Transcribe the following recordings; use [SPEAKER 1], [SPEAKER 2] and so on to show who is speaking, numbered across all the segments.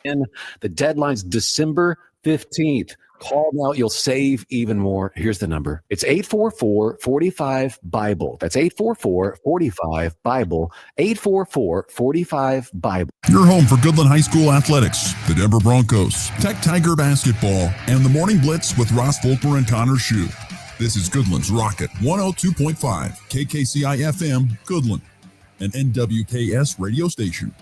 [SPEAKER 1] And the deadline's December 15th. Call now. You'll save even more. Here's the number. It's 844-45-BIBLE. That's 844-45-BIBLE. 844-45-BIBLE.
[SPEAKER 2] Your home for Goodland High School athletics, the Denver Broncos, Tech Tiger basketball, and the Morning Blitz with Ross Volkmer and Connor Schuh. This is Goodland's Rocket 102.5, KKCI FM, Goodland, an NWKS radio station.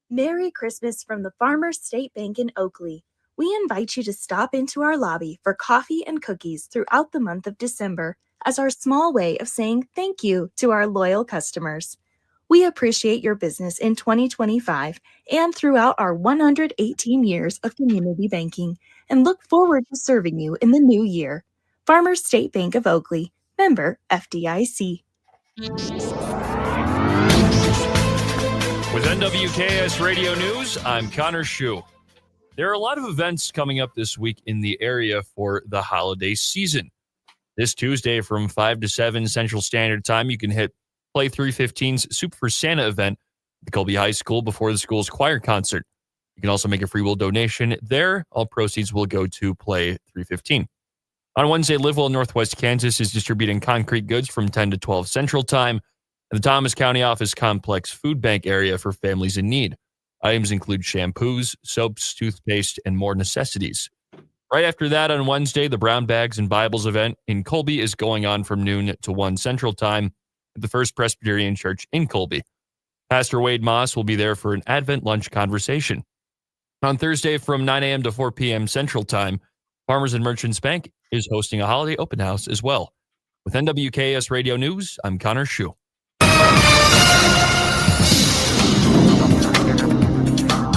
[SPEAKER 3] Merry Christmas from the Farmers State Bank in Oakley. We invite you to stop into our lobby for coffee and cookies throughout the month of December as our small way of saying thank you to our loyal customers. We appreciate your business in 2025 and throughout our 118 years of community banking and look forward to serving you in the new year. Farmers State Bank of Oakley, member FDIC.
[SPEAKER 4] With NWKS Radio News, I'm Connor Schuh. There are a lot of events coming up this week in the area for the holiday season. This Tuesday from 5 to 7 Central Standard Time, you can hit Play 315's Soup for Santa event at Colby High School before the school's choir concert. You can also make a free will donation there. All proceeds will go to Play 315. On Wednesday, Livewell, Northwest Kansas is distributing concrete goods from 10 to 12 Central Time at the Thomas County Office Complex Food Bank area for families in need. Items include shampoos, soaps, toothpaste, and more necessities. Right after that, on Wednesday, the Brown Bags and Bibles event in Colby is going on from noon to 1 Central Time at the First Presbyterian Church in Colby. Pastor Wade Moss will be there for an Advent lunch conversation. On Thursday, from 9 a.m. to 4 p.m. Central Time, Farmers and Merchants Bank is hosting a holiday open house as well. With NWKS Radio News, I'm Connor Schuh.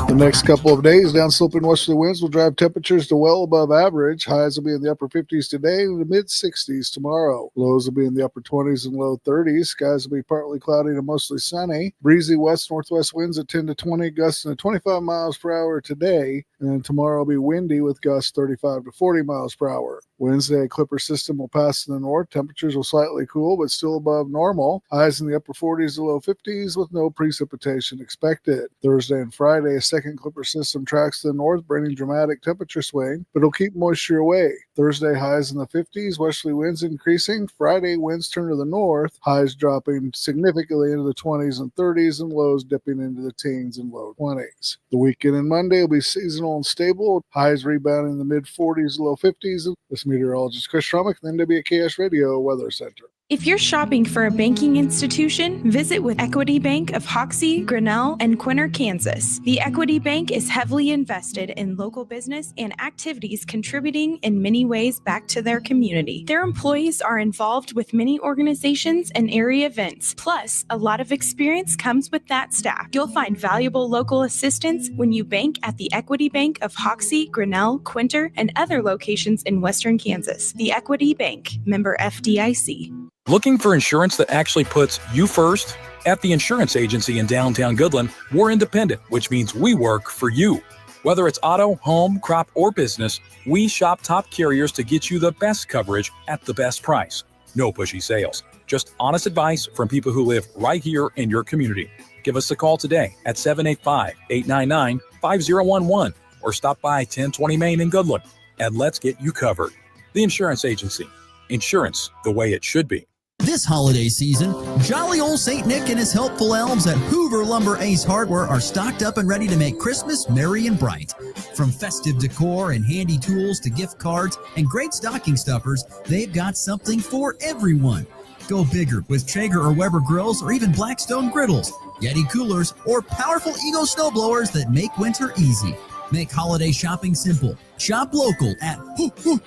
[SPEAKER 5] The next couple of days, downsloping westerly winds will drive temperatures to well above average. Highs will be in the upper 50s today and the mid-60s tomorrow. Lows will be in the upper 20s and low 30s. Skies will be partly cloudy to mostly sunny. Breezy west-northwest winds at 10 to 20, gusting to 25 miles per hour today. And then tomorrow will be windy with gusts 35 to 40 miles per hour. Wednesday, a Clipper system will pass in the north. Temperatures will slightly cool, but still above normal. Highs in the upper 40s to low 50s with no precipitation expected. Thursday and Friday, a second Clipper system tracks to the north, bringing dramatic temperature swing, but it'll keep moisture away. Thursday, highs in the 50s, westerly winds increasing. Friday, winds turn to the north, highs dropping significantly into the 20s and 30s, and lows dipping into the teens and low 20s. The weekend and Monday will be seasonal and stable. Highs rebounding in the mid-40s to low 50s. This meteorologist Chris Schromick, the NWKS Radio Weather Center.
[SPEAKER 6] If you're shopping for a banking institution, visit with Equity Bank of Hoxie, Grinnell, and Quinter, Kansas. The Equity Bank is heavily invested in local business and activities contributing in many ways back to their community. Their employees are involved with many organizations and area events. Plus, a lot of experience comes with that staff. You'll find valuable local assistance when you bank at the Equity Bank of Hoxie, Grinnell, Quinter, and other locations in Western Kansas. The Equity Bank, member FDIC.
[SPEAKER 7] Looking for insurance that actually puts you first? At the insurance agency in downtown Goodland, we're independent, which means we work for you. Whether it's auto, home, crop, or business, we shop top carriers to get you the best coverage at the best price. No pushy sales, just honest advice from people who live right here in your community. Give us a call today at 785-899-5011 or stop by 1020 Main in Goodland and let's get you covered. The insurance agency. Insurance the way it should be.
[SPEAKER 8] This holiday season, jolly old St. Nick and his helpful elves at Hoover Lumber Ace Hardware are stocked up and ready to make Christmas merry and bright. From festive decor and handy tools to gift cards and great stocking stuffers, they've got something for everyone. Go bigger with Traeger or Weber grills or even Blackstone griddles, Yeti coolers, or powerful Ego snowblowers that make winter easy. Make holiday shopping simple. Shop local at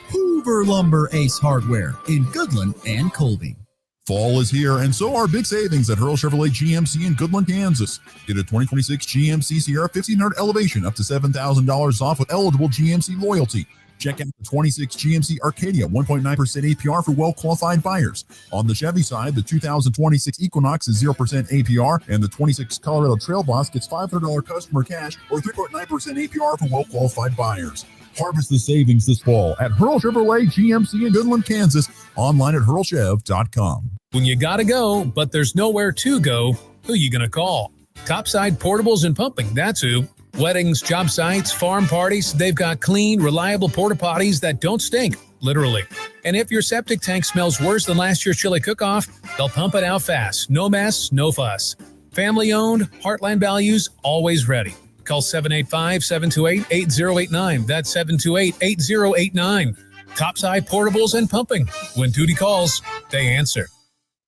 [SPEAKER 8] Hoover Lumber Ace Hardware in Goodland and Colby.
[SPEAKER 2] Fall is here, and so are big savings at Hurl Chevrolet GMC in Goodland, Kansas. Get a 2026 GMC Sierra 1500 Elevation up to $7,000 off with eligible GMC loyalty. Check out the 26 GMC Arcadia 1.9% APR for well-qualified buyers. On the Chevy side, the 2026 Equinox is 0% APR, and the 26 Colorado Trail Boss gets $500 customer cash or 3.9% APR for well-qualified buyers. Harvest the savings this fall at Hurl Chevrolet GMC in Goodland, Kansas. Online at hurlchev.com.
[SPEAKER 9] When you gotta go, but there's nowhere to go, who you gonna call? Topside Portables and Pumping, that's who. Weddings, job sites, farm parties, they've got clean, reliable porta potties that don't stink, literally. And if your septic tank smells worse than last year's chili cook-off, they'll pump it out fast. No mess, no fuss. Family owned, Heartland values, always ready. Call 785-728-8089. That's 728-8089. Topside portables and pumping. When duty calls, they answer.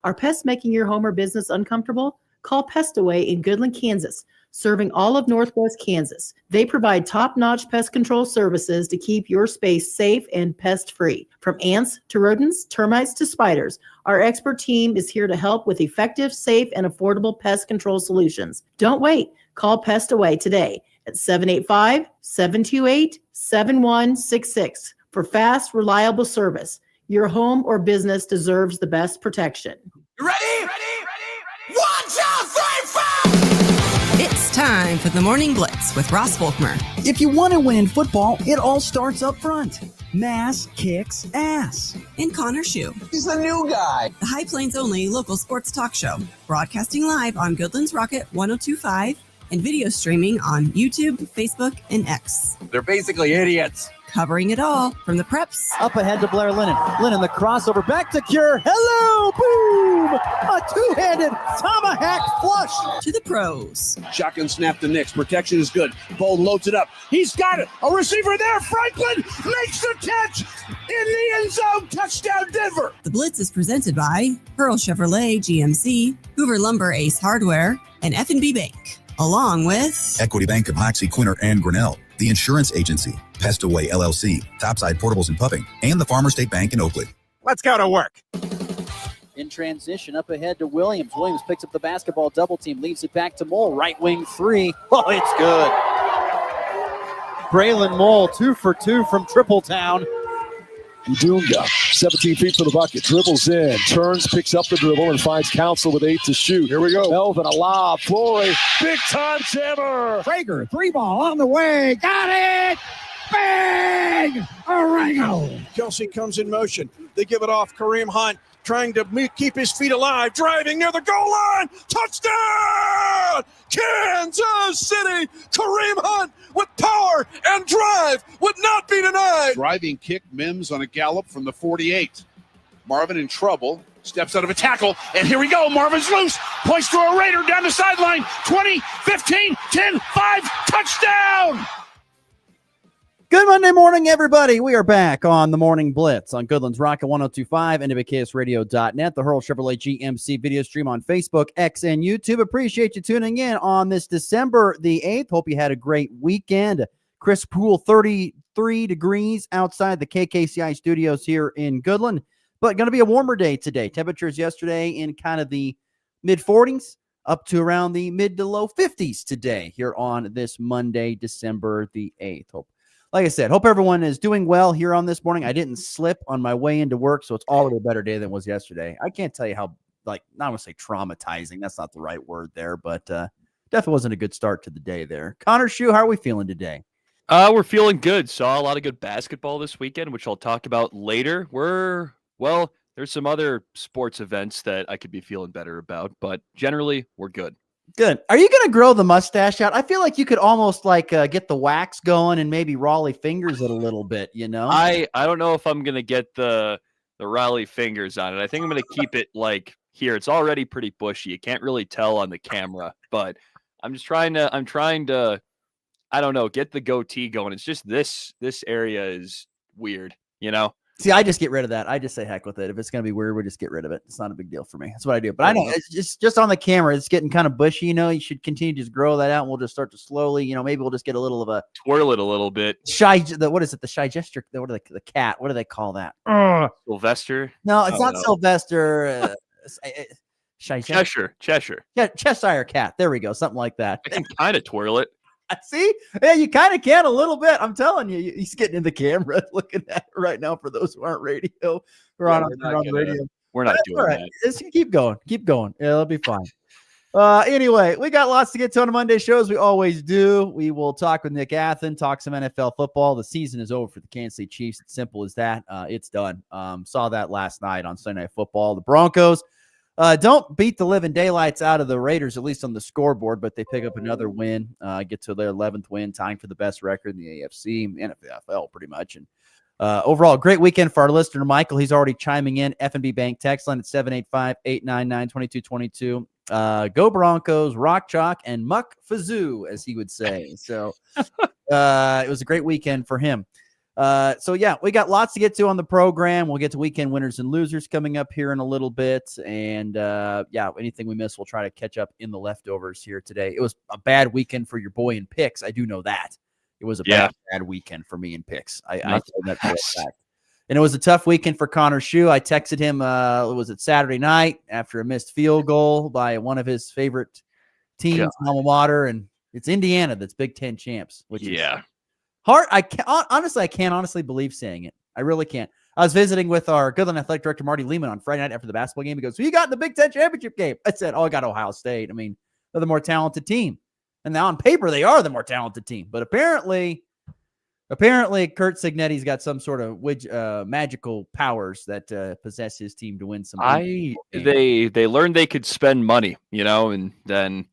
[SPEAKER 10] Are pests making your home or business uncomfortable? Call Pest Away in Goodland, Kansas, serving all of Northwest Kansas. They provide top-notch pest control services to keep your space safe and pest-free. From ants to rodents, termites to spiders, our expert team is here to help with effective, safe, and affordable pest control solutions. Don't wait. Call Pest Away today at 785-728-7166 for fast, reliable service. Your home or business deserves the best protection.
[SPEAKER 11] Ready? 1, 2, 3, 4! It's time for the Morning Blitz with Ross Volkmer.
[SPEAKER 8] If you want to win in football, it all starts up front. Mass kicks ass.
[SPEAKER 11] And Connor Schuh.
[SPEAKER 12] He's the new guy.
[SPEAKER 11] The High Plains only local sports talk show. Broadcasting live on Goodland's Rocket 102.5 and video streaming on YouTube, Facebook, and X.
[SPEAKER 12] They're basically idiots.
[SPEAKER 11] Covering it all from the preps.
[SPEAKER 8] Up ahead to Blair Lennon. Lennon, the crossover, back to Cure. Hello, boom! A two-handed tomahawk flush.
[SPEAKER 11] To the pros.
[SPEAKER 12] Shotgun snap to Nix. Protection is good. Bold loads it up. He's got it. A receiver there. Franklin makes the catch in the end zone. Touchdown, Denver.
[SPEAKER 11] The Blitz is presented by Pearl Chevrolet GMC, Hoover Lumber Ace Hardware, and F&B Bank. Along with
[SPEAKER 13] Equity Bank of Hoxie, Quinter, and Grinnell, the Insurance Agency, Pest Away LLC, Topside Portables and Pumping, and the Farmer State Bank in Oakley.
[SPEAKER 12] Let's go to work.
[SPEAKER 14] In transition, up ahead to Williams. Williams picks up the basketball, double team, leaves it back to Mole. Right wing three. Oh, it's good. Braylon Mole, 2 for 2 from Tripletown.
[SPEAKER 15] Udunga, 17 feet for the bucket, dribbles in, turns, picks up the dribble, and finds Council with 8 to shoot. Here we go. Melvin, a lob, Flory, big-time jammer.
[SPEAKER 16] Traeger, 3-ball on the way, got it! Bang! Orango!
[SPEAKER 12] Kelsey comes in motion. They give it off. Kareem Hunt trying to keep his feet alive, driving near the goal line. Touchdown! Kansas City! Kareem Hunt with power and drive would not be denied.
[SPEAKER 17] Driving kick, Mims on a gallop from the 48. Marvin in trouble, steps out of a tackle, and here we go. Marvin's loose, points to a Raider down the sideline. 20, 15, 10, 5, touchdown!
[SPEAKER 8] Good Monday morning, everybody. We are back on the Morning Blitz on Goodland's Rocket 102.5 and WKSradio.net, the Hurl Chevrolet GMC video stream on Facebook, X, and YouTube. Appreciate you tuning in on this December the 8th. Hope you had a great weekend. Crisp, cool, 33 degrees outside the KKCI studios here in Goodland, but going to be a warmer day today. Temperatures yesterday in kind of the mid-40s up to around the mid to low 50s today here on this Monday, December the 8th. Like I said, hope everyone is doing well here on this morning. I didn't slip on my way into work, so it's already a better day than it was yesterday. I can't tell you how, not want to say traumatizing. That's not the right word there, but definitely wasn't a good start to the day there. Connor Schuh, how are we feeling today?
[SPEAKER 4] We're feeling good. Saw a lot of good basketball this weekend, which I'll talk about later. There's some other sports events that I could be feeling better about, but generally, we're good.
[SPEAKER 8] Good. Are you going to grow the mustache out? I feel like you could almost get the wax going and maybe Raleigh fingers it a little bit, you know?
[SPEAKER 4] I don't know if I'm going to get the Raleigh fingers on it. I think I'm going to keep it like here. It's already pretty bushy. You can't really tell on the camera, but I'm trying to, I don't know, get the goatee going. It's just this area is weird, you know?
[SPEAKER 8] See, I just get rid of that. I just say heck with it. If it's going to be weird, we'll just get rid of it. It's not a big deal for me. That's what I do. But I know it's just on the camera. It's getting kind of bushy, you know. You should continue to just grow that out, and we'll just start to slowly, you know, maybe we'll just get a little of a
[SPEAKER 4] twirl it a little bit.
[SPEAKER 8] What is it? The shy gesture. What are the cat? What do they call that?
[SPEAKER 4] Sylvester?
[SPEAKER 8] No, it's not Sylvester.
[SPEAKER 4] Cheshire.
[SPEAKER 8] Yeah, Cheshire cat. There we go. Something like that.
[SPEAKER 4] I can kind of twirl it.
[SPEAKER 8] See? Yeah, you kind of can a little bit. I'm telling you, he's getting in the camera looking at it right now for those who aren't radio. We're on radio.
[SPEAKER 4] We're not doing that.
[SPEAKER 8] Just keep going. Keep going. Yeah, it'll be fine. Anyway, we got lots to get to on a Monday show, as we always do. We will talk with Nick Athen, talk some NFL football. The season is over for the Kansas City Chiefs. It's simple as that. It's done. Saw that last night on Sunday Night Football. The Broncos
[SPEAKER 18] Don't beat the living daylights out of the Raiders, at least on the scoreboard, but they pick up another win, get to their 11th win, tying for the best record in the AFC and NFL pretty much. And overall, great weekend for our listener, Michael. He's already chiming in. F&B Bank text line at 785-899-2222. Go Broncos, Rock Chalk, and Muck Fazoo, as he would say. So it was a great weekend for him. So yeah, we got lots to get to on the program. We'll get to weekend winners and losers coming up here in a little bit. And yeah, anything we miss, we'll try to catch up in the leftovers here today. It was a bad weekend for your boy in picks. I do know that. It was a bad weekend for me in picks. I told that for a fact. And it was a tough weekend for Connor Schuh. I texted him, was it Saturday night after a missed field goal by one of his favorite teams, alma mater, and it's Indiana that's Big Ten champs, which is hard. I can't honestly believe saying it. I really can't. I was visiting with our Goodland Athletic Director, Marty Lehman, on Friday night after the basketball game. He goes, "Who you got in the Big Ten championship game?" I said, "Oh, I got Ohio State." I mean, they're the more talented team. And now on paper, they are the more talented team. But apparently Kurt Signetti's got some sort of magical powers that possess his team to win some.
[SPEAKER 4] They learned they could spend money, and then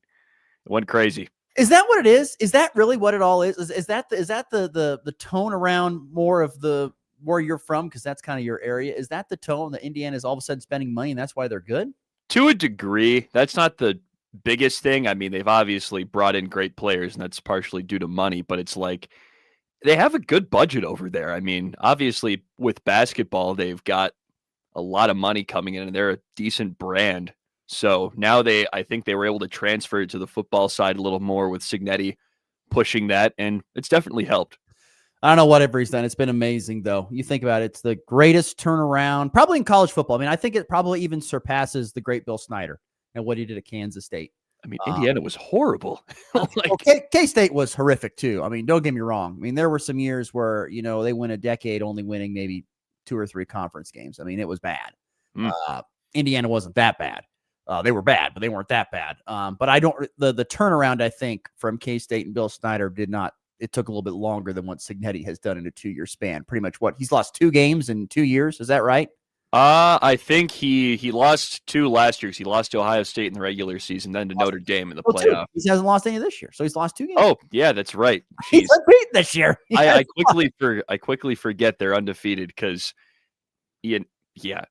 [SPEAKER 4] it went crazy.
[SPEAKER 18] Is that what it is? Is that really what it all is? Is that the tone around more of the where you're from? Because that's kind of your area. Is that the tone that Indiana is all of a sudden spending money and that's why they're good?
[SPEAKER 4] To a degree, that's not the biggest thing. I mean, they've obviously brought in great players, and that's partially due to money, but it's like they have a good budget over there. I mean, obviously with basketball, they've got a lot of money coming in and they're a decent brand. So now I think they were able to transfer it to the football side a little more with Signetti pushing that, and it's definitely helped.
[SPEAKER 18] I don't know whatever he's done. It's been amazing, though. You think about it, it's the greatest turnaround probably in college football. I mean, I think it probably even surpasses the great Bill Snyder and what he did at Kansas State.
[SPEAKER 4] I mean, Indiana was horrible.
[SPEAKER 18] K-State was horrific, too. I mean, don't get me wrong. I mean, there were some years where, they went a decade only winning maybe 2 or 3 conference games. I mean, it was bad. Indiana wasn't that bad. They were bad, but they weren't that bad. But the turnaround, I think, from K-State and Bill Snyder it took a little bit longer than what Signetti has done in a 2-year span. Pretty much he's lost 2 games in 2 years. Is that right?
[SPEAKER 4] I think he lost 2 last year. He lost to Ohio State in the regular season, then to Notre Dame in the playoff.
[SPEAKER 18] He hasn't lost any this year, so he's lost 2 games.
[SPEAKER 4] Oh, yeah, that's right.
[SPEAKER 18] He's unbeaten this year.
[SPEAKER 4] I quickly forget they're undefeated because,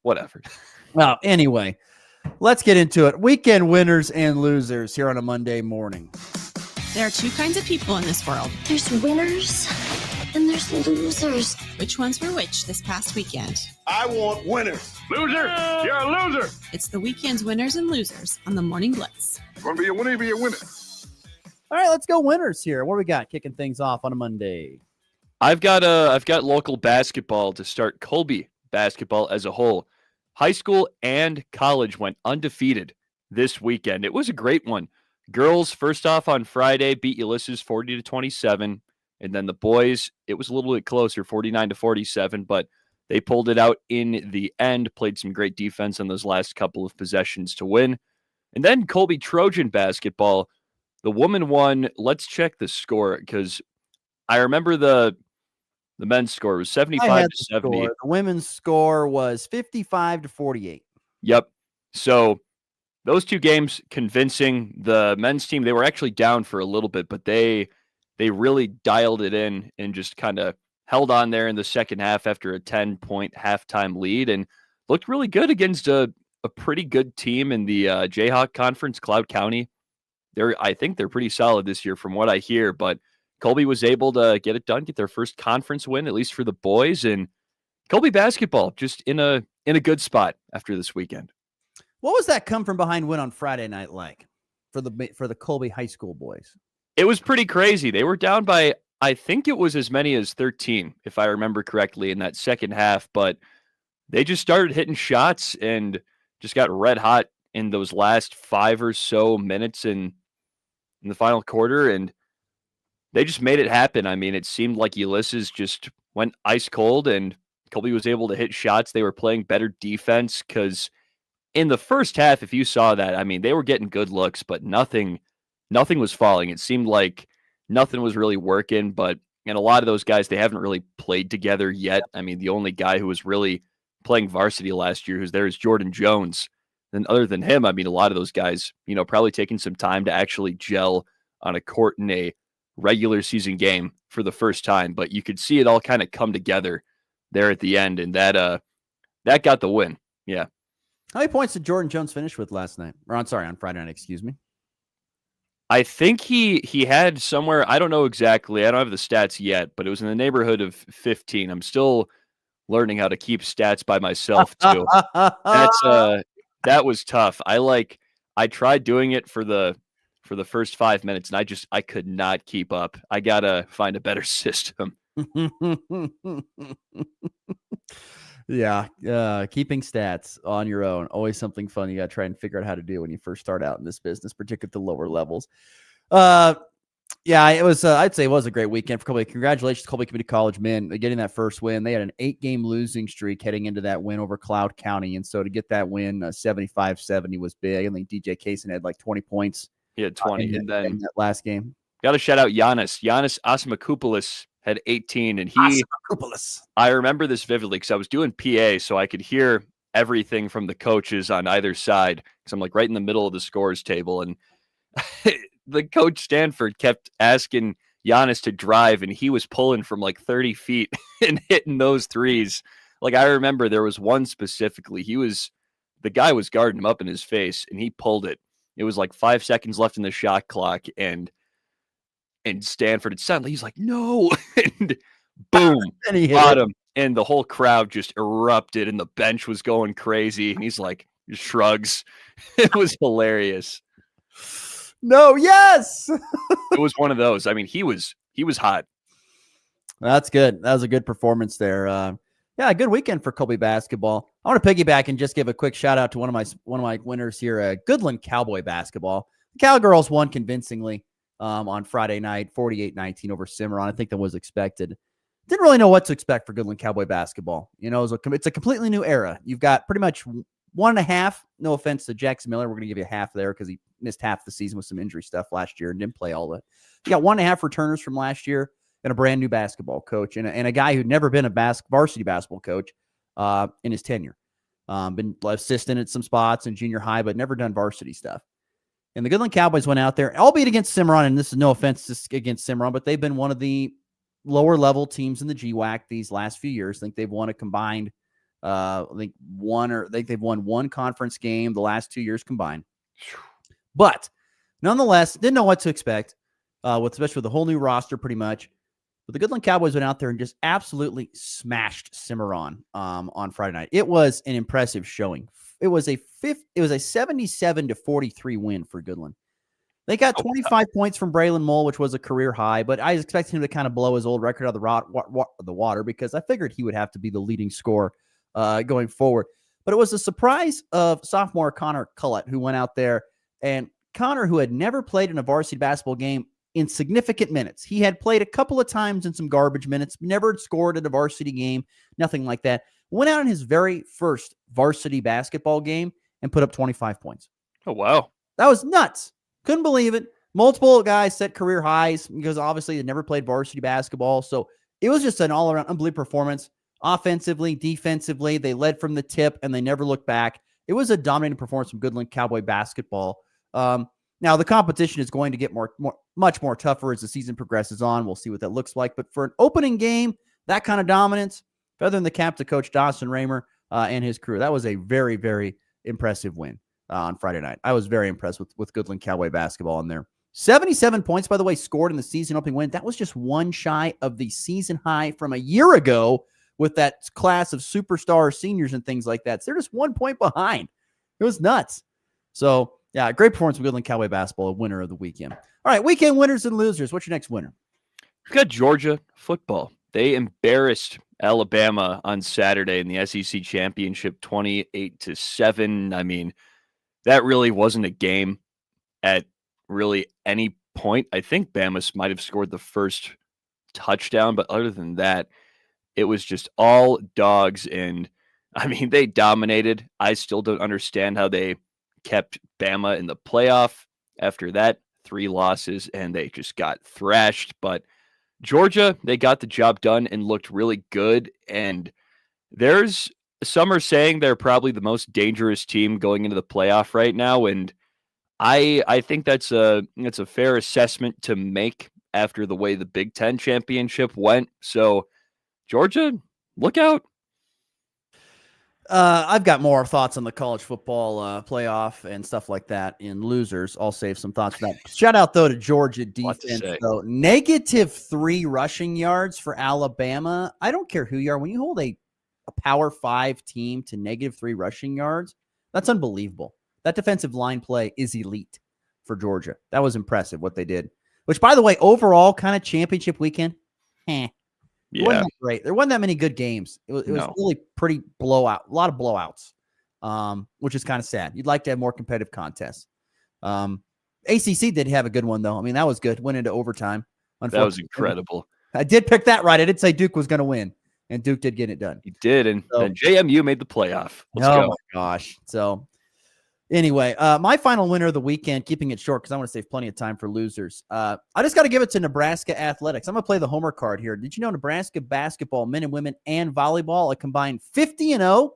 [SPEAKER 4] whatever.
[SPEAKER 18] Well, anyway, let's get into it. Weekend winners and losers here on a Monday morning.
[SPEAKER 11] There are 2 kinds of people in this world.
[SPEAKER 19] There's winners and there's losers.
[SPEAKER 11] Which ones were which this past weekend?
[SPEAKER 12] I want winners.
[SPEAKER 20] Loser! You're a loser!
[SPEAKER 11] It's the weekend's winners and losers on the Morning Blitz.
[SPEAKER 20] Going to be a winner, be a winner.
[SPEAKER 18] All right, let's go winners here. What do we got kicking things off on a Monday?
[SPEAKER 4] I've got local basketball to start. Colby basketball as a whole. High school and college went undefeated this weekend. It was a great one. Girls, first off on Friday, beat Ulysses 40-27. And then the boys, it was a little bit closer, 49-47, but they pulled it out in the end, played some great defense on those last couple of possessions to win. And then Colby Trojan basketball, the woman won. Let's check the score because I remember the men's score was 75-70.
[SPEAKER 18] The women's score was 55-48.
[SPEAKER 4] Yep. So those 2 games convincing. The men's team, they were actually down for a little bit, but they really dialed it in and just kind of held on there in the second half after a 10-point halftime lead and looked really good against a pretty good team in the Jayhawk Conference, Cloud County. I think they're pretty solid this year from what I hear, but Colby was able to get it done, get their first conference win, at least for the boys, and Colby basketball just in a good spot after this weekend.
[SPEAKER 18] What was that come from behind win on Friday night like for the Colby high school boys?
[SPEAKER 4] It was pretty crazy. They were down by, I think it was as many as 13, if I remember correctly, in that second half, but they just started hitting shots and just got red hot in those last 5 or so minutes in the final quarter, and they just made it happen. I mean, it seemed like Ulysses just went ice cold, and Colby was able to hit shots. They were playing better defense because in the first half, if you saw that, I mean, they were getting good looks, but nothing was falling. It seemed like nothing was really working, and a lot of those guys, they haven't really played together yet. I mean, the only guy who was really playing varsity last year who's there is Jordan Jones.
[SPEAKER 21] then other than him, I mean, a lot of those guys, probably taking some time to actually gel on a court in a regular season game for the first time. But you could see it all kind of come together there at the end, and that got the win. Yeah.
[SPEAKER 18] How many points did Jordan Jones finish with last night? Or on Friday night, excuse me.
[SPEAKER 21] I think he had somewhere, I don't know exactly, I don't have the stats yet, but it was in the neighborhood of 15. I'm still learning how to keep stats by myself too. That was tough. I tried doing it for the first 5 minutes, and I could not keep up. I gotta find a better system.
[SPEAKER 18] Yeah, keeping stats on your own, always something fun you got to try and figure out how to do when you first start out in this business, particularly at the lower levels. Yeah, it was. I'd say it was a great weekend for Colby. Congratulations, Colby Community College men, getting that first win. They had an 8-game losing streak heading into that win over Cloud County, and so to get that win, 75-70 was big. I think DJ Kaysen had like 20 points.
[SPEAKER 21] He had 20, and then
[SPEAKER 18] in that last game.
[SPEAKER 21] Got to shout out Giannis. Giannis Asimakopoulos had 18, and I remember this vividly because I was doing PA, so I could hear everything from the coaches on either side because I'm like right in the middle of the scores table, and the coach Stanford kept asking Giannis to drive, and he was pulling from like 30 feet and hitting those threes. Like I remember there was one specifically. The guy was guarding him up in his face, and he pulled it. It was like 5 seconds left in the shot clock, and Stanford, it sounded like he's like, no, and boom,
[SPEAKER 18] and he
[SPEAKER 21] got him. And the whole crowd just erupted, and the bench was going crazy. And he's like, shrugs. It was hilarious.
[SPEAKER 18] No, yes.
[SPEAKER 21] It was one of those. I mean, he was hot.
[SPEAKER 18] That's good. That was a good performance there. Yeah, a good weekend for Colby basketball. I want to piggyback and just give a quick shout out to one of my winners here, Goodland Cowboy basketball. The Cowgirls won convincingly on Friday night, 48-19 over Cimarron. I think that was expected. Didn't really know what to expect for Goodland Cowboy basketball. It's a completely new era. You've got pretty much 1.5. No offense to Jackson Miller. We're going to give you half there because he missed half the season with some injury stuff last year and didn't play all of it. You got 1.5 returners from last year and a brand new basketball coach and a guy who'd never been a varsity basketball coach in his tenure. Been assistant at some spots in junior high, but never done varsity stuff. And the Goodland Cowboys went out there, albeit against Cimarron, and this is no offense against Cimarron, but they've been one of the lower level teams in the GWAC these last few years. I think they've won a combined, they've won one conference game the last 2 years combined. But nonetheless, didn't know what to expect, especially with the whole new roster pretty much. But the Goodland Cowboys went out there and just absolutely smashed Cimarron on Friday night. It was an impressive showing. It was a 77-43 win for Goodland. They got 25 points from Braylon Mole, which was a career high, but I was expecting him to kind of blow his old record out of the water because I figured he would have to be the leading scorer going forward. But it was a surprise of sophomore Connor Cullett, who went out there, and Connor, who had never played in a varsity basketball game in significant minutes. He had played a couple of times in some garbage minutes, never scored at a varsity game, nothing like that. Went out in his very first varsity basketball game and put up 25 points.
[SPEAKER 21] Oh, wow.
[SPEAKER 18] That was nuts. Couldn't believe it. Multiple guys set career highs because obviously they never played varsity basketball. So it was just an all-around unbelievable performance. Offensively, defensively, they led from the tip and they never looked back. It was a dominating performance from Goodland Cowboy basketball. Now, the competition is going to get much more tougher as the season progresses on. We'll see what that looks like. But for an opening game, that kind of dominance, better than the captain, Coach Dawson Raymer and his crew, that was a very, very impressive win on Friday night. I was very impressed with Goodland Cowboy basketball in there. 77 points, by the way, scored in the season opening win. That was just one shy of the season high from a year ago with that class of superstar seniors and things like that. So they're just 1 point behind. It was nuts. So, yeah, great performance from Goodland Cowboy basketball, a winner of the weekend. All right, weekend winners and losers. What's your next winner?
[SPEAKER 21] We've got Georgia football. They embarrassed Alabama on Saturday in the SEC championship, 28-7. I mean, that really wasn't a game at really any point. I think Bama might have scored the first touchdown, but other than that, it was just all dogs. And I mean, they dominated. I still don't understand how they kept Bama in the playoff after that 3 losses, and they just got thrashed. But Georgia, they got the job done and looked really good. And there's some are saying they're probably the most dangerous team going into the playoff right now, and I think that's a fair assessment to make after the way the Big Ten championship went. So, Georgia, look out.
[SPEAKER 18] I've got more thoughts on the college football playoff and stuff like that in losers. I'll save some thoughts for that. Shout out, though, to Georgia defense. So -3 rushing yards for Alabama. I don't care who you are. When you hold a Power 5 team to -3 rushing yards, that's unbelievable. That defensive line play is elite for Georgia. That was impressive what they did. Which, by the way, overall kind of championship weekend, It wasn't that great. There wasn't that many good games. It was really pretty blowout, a lot of blowouts, which is kind of sad. You'd like to have more competitive contests. ACC did have a good one, though. I mean, that was good. Went into overtime.
[SPEAKER 21] That was incredible.
[SPEAKER 18] I did pick that right. I did say Duke was going to win, and Duke did get it done.
[SPEAKER 21] He did, and JMU made the playoff. Let's go.
[SPEAKER 18] My gosh. So anyway, my final winner of the weekend, keeping it short because I want to save plenty of time for losers. I just got to give it to Nebraska athletics. I'm going to play the homer card here. Did you know Nebraska basketball, men and women, and volleyball, a combined 50-0,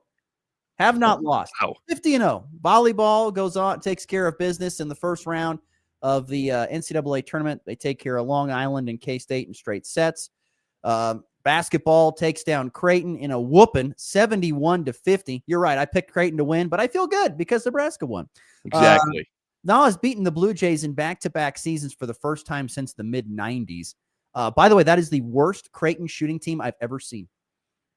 [SPEAKER 18] have not lost.
[SPEAKER 21] Wow.
[SPEAKER 18] 50-0. Volleyball goes on, takes care of business in the first round of the NCAA tournament. They take care of Long Island and K-State in straight sets. Basketball takes down Creighton in a whooping 71-50. You're right. I picked Creighton to win, but I feel good because Nebraska won.
[SPEAKER 21] Exactly.
[SPEAKER 18] Now has beaten the Blue Jays in back-to-back seasons for the first time since the mid-90s. By the way, that is the worst Creighton shooting team I've ever seen.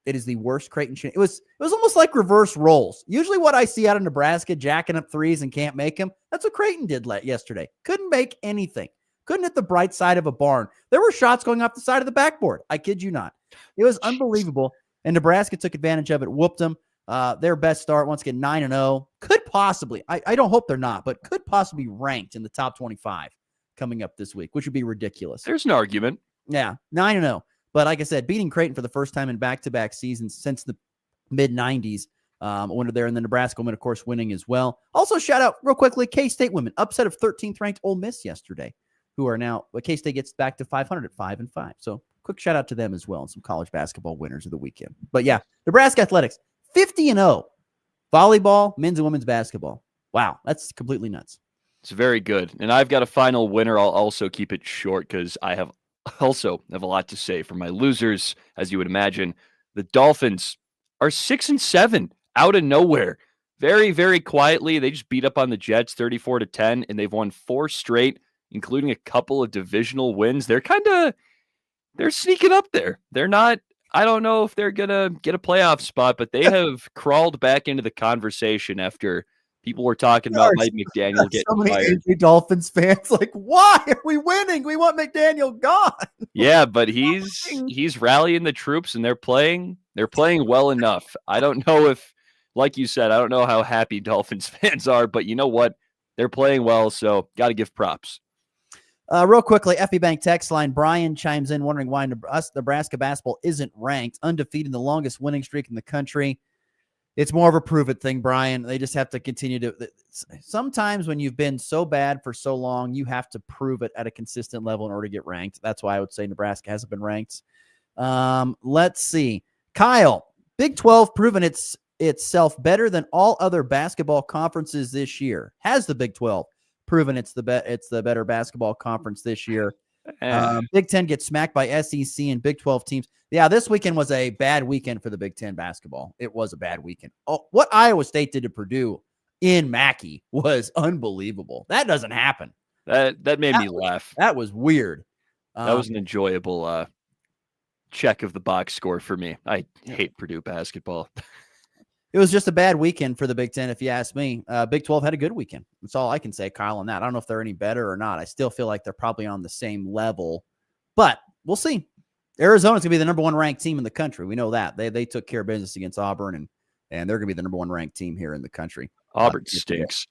[SPEAKER 18] It is the worst Creighton shooting. It was almost like reverse roles. Usually what I see out of Nebraska, jacking up threes and can't make them, that's what Creighton did yesterday. Couldn't make anything. Couldn't hit the bright side of a barn. There were shots going off the side of the backboard. I kid you not. It was unbelievable. And Nebraska took advantage of it, whooped them. Their best start, once again, 9-0. Could possibly, I don't hope they're not, but could possibly be ranked in the top 25 coming up this week, which would be ridiculous.
[SPEAKER 21] There's an argument.
[SPEAKER 18] Yeah, 9-0. But like I said, beating Creighton for the first time in back-to-back seasons since the mid-90s. Winner there, and the Nebraska women, of course, winning as well. Also, shout out real quickly, K-State women, upset of 13th ranked Ole Miss yesterday, who are now, K-State gets back to 500 at 5-5. So quick shout out to them as well, and some college basketball winners of the weekend. But yeah, Nebraska athletics, 50-0. Volleyball, men's and women's basketball. Wow, that's completely nuts.
[SPEAKER 21] It's very good. And I've got a final winner. I'll also keep it short because I have a lot to say for my losers. As you would imagine, the Dolphins are 6-7 out of nowhere. Very, very quietly. They just beat up on the Jets 34-10, and they've won 4 straight, including a couple of divisional wins. They're sneaking up there. They're not, I don't know if they're going to get a playoff spot, but they have crawled back into the conversation after people were talking about Mike McDaniel getting
[SPEAKER 18] so many
[SPEAKER 21] fired.
[SPEAKER 18] angry Dolphins fans like, why are we winning? We want McDaniel gone.
[SPEAKER 21] Yeah, but he's rallying the troops, and they're playing well enough. I don't know if, like you said, I don't know how happy Dolphins fans are, but you know what? They're playing well, so got to give props.
[SPEAKER 18] Real quickly, FB Bank text line. Brian chimes in wondering why Nebraska basketball isn't ranked. Undefeated, the longest winning streak in the country. It's more of a prove it thing, Brian. They just have to continue to. Sometimes when you've been so bad for so long, you have to prove it at a consistent level in order to get ranked. That's why I would say Nebraska hasn't been ranked. Let's see. Kyle, Big 12 proven itself better than all other basketball conferences this year. Has the Big 12 proven it's the better basketball conference this year? Big 10 gets smacked by SEC and Big 12 teams. Yeah, this weekend was a bad weekend for the Big 10 basketball. It was a bad weekend. Oh, what Iowa State did to Purdue in Mackey was unbelievable. That doesn't happen.
[SPEAKER 21] That made me laugh.
[SPEAKER 18] That was weird.
[SPEAKER 21] That was an enjoyable check of the box score for me. I hate Purdue basketball.
[SPEAKER 18] It was just a bad weekend for the Big 10, if you ask me. Big 12 had a good weekend. That's all I can say, Kyle, on that. I don't know if they're any better or not. I still feel like they're probably on the same level, but we'll see. Arizona's going to be the number 1 ranked team in the country. We know that. They took care of business against Auburn, and they're going to be the number 1 ranked team here in the country.
[SPEAKER 21] Auburn stinks.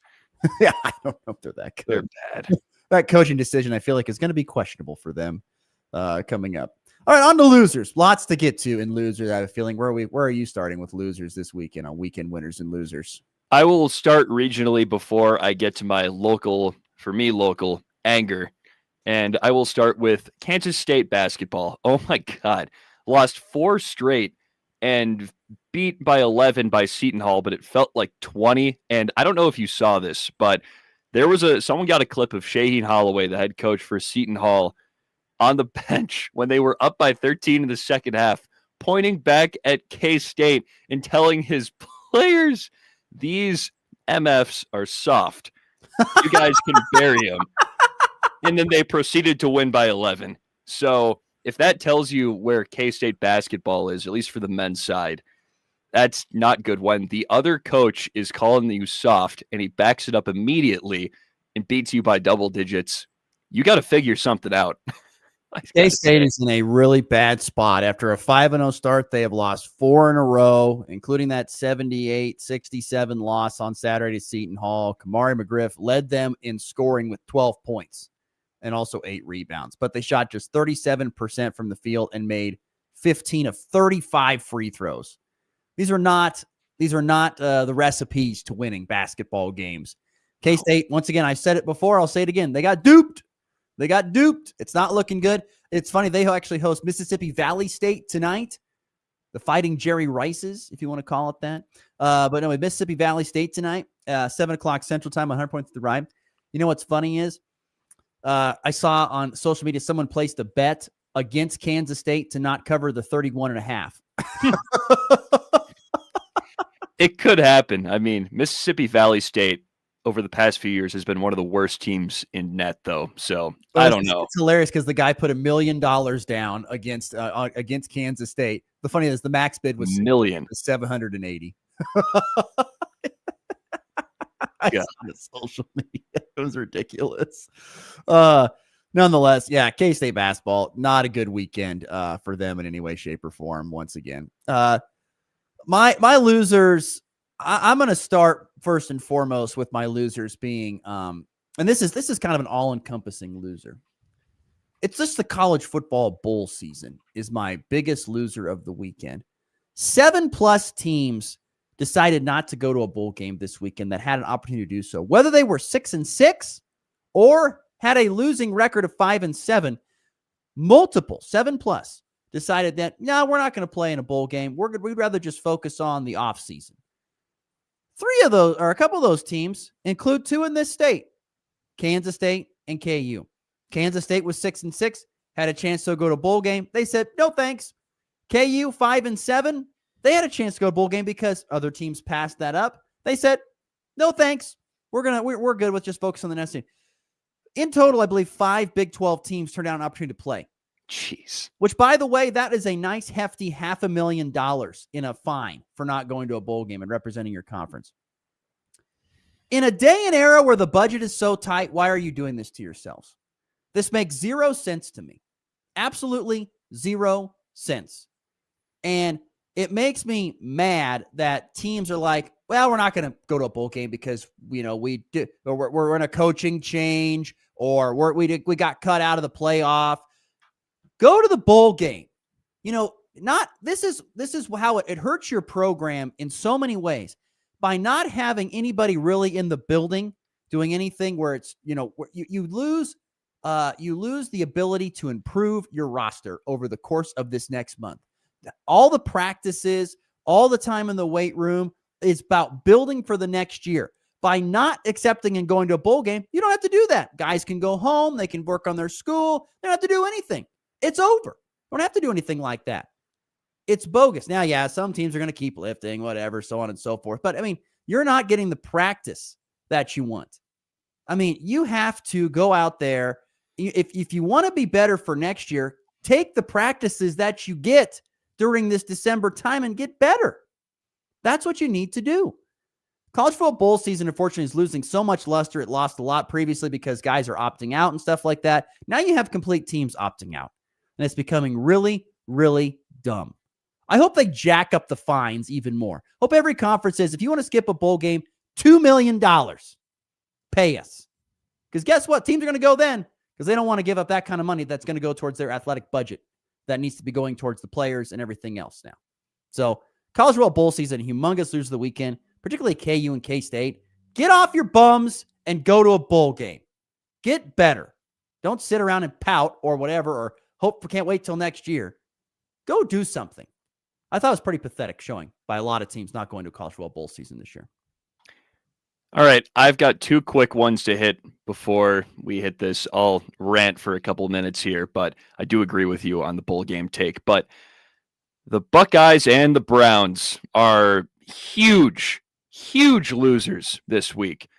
[SPEAKER 18] Yeah, I don't know if they're that good.
[SPEAKER 21] They're bad.
[SPEAKER 18] That coaching decision, I feel like, is going to be questionable for them coming up. All right, on to losers. Lots to get to in losers. I have a feeling. Where are you starting with losers this weekend on weekend winners and losers?
[SPEAKER 21] I will start regionally before I get to my local anger. And I will start with Kansas State basketball. Oh my God. Lost 4 straight. And beat by 11 by Seton Hall, but it felt like 20. And I don't know if you saw this, but there was someone got a clip of Shaheen Holloway, the head coach for Seton Hall, on the bench when they were up by 13 in the second half, pointing back at K-State and telling his players, these MFs are soft. You guys can bury them. And then they proceeded to win by 11. So if that tells you where K-State basketball is, at least for the men's side, that's not good when the other coach is calling you soft and he backs it up immediately and beats you by double digits. You got to figure something out.
[SPEAKER 18] K-State is in a really bad spot. After a 5-0 start, they have lost 4 in a row, including that 78-67 loss on Saturday to Seton Hall. Kamari McGriff led them in scoring with 12 points and also 8 rebounds. But they shot just 37% from the field and made 15 of 35 free throws. These are not the recipes to winning basketball games. K-State, once again, I've said it before, I'll say it again. They got duped. It's not looking good. It's funny. They actually host Mississippi Valley State tonight. The Fighting Jerry Rices, if you want to call it that. But no, Mississippi Valley State tonight, 7 o'clock Central Time, 100 points to the ride. You know what's funny is I saw on social media someone placed a bet against Kansas State to not cover the 31.5.
[SPEAKER 21] It could happen. I mean, Mississippi Valley State over the past few years has been one of the worst teams in net, though. So I don't know.
[SPEAKER 18] It's hilarious because the guy put $1 million down against Kansas State. The funny is the max bid was $780. I saw it on social media. It was ridiculous. Nonetheless, yeah, K-State basketball, not a good weekend for them in any way, shape, or form. Once again, my losers. I'm going to start first and foremost with my losers being, and this is kind of an all-encompassing loser. It's just the college football bowl season is my biggest loser of the weekend. 7+ teams decided not to go to a bowl game this weekend that had an opportunity to do so. Whether they were 6-6 or had a losing record of 5-7, multiple 7+ decided that, no, we're not going to play in a bowl game. We'd rather just focus on the offseason. 3 of those, or a couple of those teams, include 2 in this state, Kansas State and KU. Kansas State was 6-6, had a chance to go to a bowl game. They said, no, thanks. KU 5-7, they had a chance to go to a bowl game because other teams passed that up. They said, no, thanks. We're good with just focus on the next team. In total, I believe 5 Big 12 teams turned down an opportunity to play.
[SPEAKER 21] Jeez.
[SPEAKER 18] Which, by the way, that is a nice hefty $500,000 in a fine for not going to a bowl game and representing your conference. In a day and era where the budget is so tight, why are you doing this to yourselves? This makes 0 sense to me. Absolutely 0 sense. And it makes me mad that teams are like, well, we're not going to go to a bowl game because, we're in a coaching change or we got cut out of the playoff. Go to the bowl game. This is how it hurts your program in so many ways by not having anybody really in the building doing anything where it's, you lose the ability to improve your roster over the course of this next month. All the practices, all the time in the weight room is about building for the next year. By not accepting and going to a bowl game, you don't have to do that. Guys can go home. They can work on their school. They don't have to do anything. It's over. Don't have to do anything like that. It's bogus. Now, yeah, some teams are going to keep lifting, whatever, so on and so forth. But, you're not getting the practice that you want. You have to go out there. If you want to be better for next year, take the practices that you get during this December time and get better. That's what you need to do. College football bowl season, unfortunately, is losing so much luster. It lost a lot previously because guys are opting out and stuff like that. Now you have complete teams opting out. And it's becoming really, really dumb. I hope they jack up the fines even more. Hope every conference says, if you want to skip a bowl game, $2 million, pay us. Because guess what? Teams are going to go then because they don't want to give up that kind of money that's going to go towards their athletic budget that needs to be going towards the players and everything else now. So college football bowl season, humongous lose of the weekend, particularly KU and K-State. Get off your bums and go to a bowl game. Get better. Don't sit around and pout or whatever or can't wait till next year. Go do something. I thought it was pretty pathetic showing by a lot of teams not going to a college football bowl season this year.
[SPEAKER 21] All right, I've got 2 quick ones to hit before we hit this. I'll rant for a couple minutes here, but I do agree with you on the bowl game take. But the Buckeyes and the Browns are huge losers this week.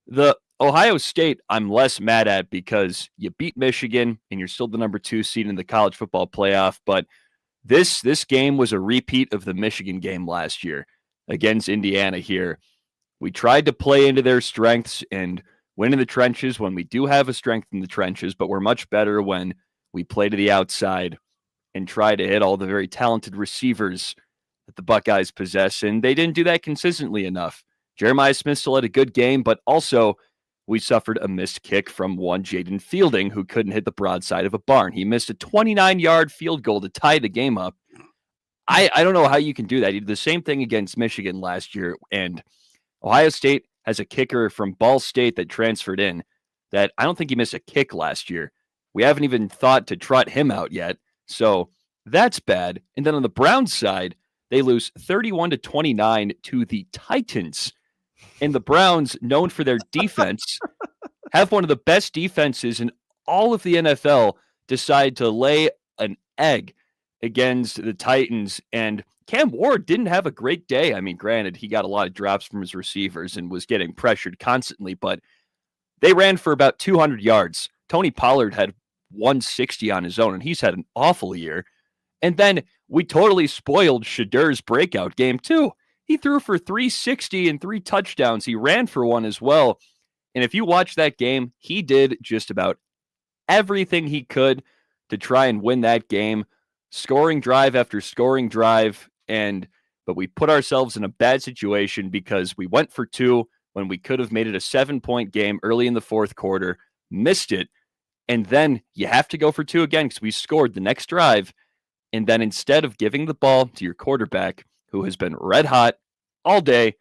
[SPEAKER 21] The Ohio State, I'm less mad at because you beat Michigan and you're still the number 2 seed in the college football playoff. But this game was a repeat of the Michigan game last year against Indiana here. We tried to play into their strengths and win in the trenches when we do have a strength in the trenches, but we're much better when we play to the outside and try to hit all the very talented receivers that the Buckeyes possess. And they didn't do that consistently enough. Jeremiah Smith still had a good game, but also we suffered a missed kick from one Jaden Fielding who couldn't hit the broadside of a barn. He missed a 29-yard field goal to tie the game up. I don't know how you can do that. He did the same thing against Michigan last year, and Ohio State has a kicker from Ball State that transferred in that I don't think he missed a kick last year. We haven't even thought to trot him out yet. So that's bad. And then on the Browns side, they lose 31-29 to the Titans. And the Browns, known for their defense, have one of the best defenses in all of the NFL, decide to lay an egg against the Titans. And Cam Ward didn't have a great day. I mean, granted, he got a lot of drops from his receivers and was getting pressured constantly, but they ran for about 200 yards. Tony Pollard had 160 on his own, and he's had an awful year. And then we totally spoiled Shedur's breakout game, too. He threw for 360 and 3 touchdowns. He ran for 1 as well. And if you watch that game, he did just about everything he could to try and win that game, scoring drive after scoring drive. But we put ourselves in a bad situation because we went for 2 when we could have made it a 7-point game early in the fourth quarter, missed it, and then you have to go for 2 again because we scored the next drive. And then instead of giving the ball to your quarterback, who has been red hot all day,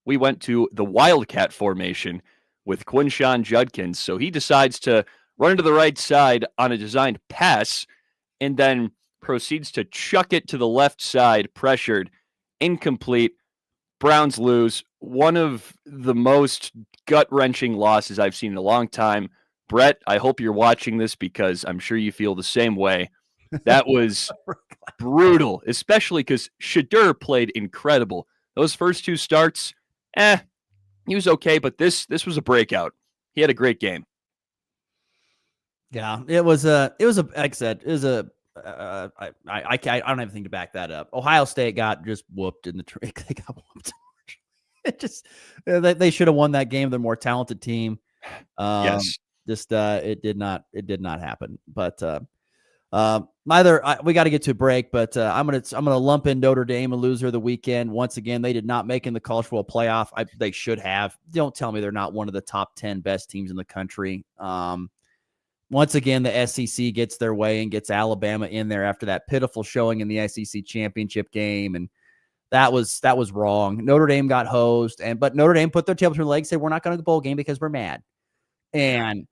[SPEAKER 21] we went to the Wildcat formation with Quinshon Judkins. So he decides to run to the right side on a designed pass and then proceeds to chuck it to the left side, pressured, incomplete. Browns lose. One of the most gut-wrenching losses I've seen in a long time. Brett, I hope you're watching this because I'm sure you feel the same way. That was brutal, especially because Shedur played incredible. Those first 2 starts, he was okay, but this was a breakout. He had a great game.
[SPEAKER 18] Yeah, it was like I said, it was I don't have anything to back that up. Ohio State got just whooped in the trick. They got whooped. They should have won that game. They're a more talented team.
[SPEAKER 21] Yes.
[SPEAKER 18] It did not happen. But we got to get to a break, but I'm gonna lump in Notre Dame, a loser of the weekend. Once again, they did not make in the college football playoff. They should have. Don't tell me they're not one of the top 10 best teams in the country. Once again, the SEC gets their way and gets Alabama in there after that pitiful showing in the SEC championship game, and that was wrong. Notre Dame got hosed, but Notre Dame put their tail between their legs, said we're not going to the bowl game because we're mad, and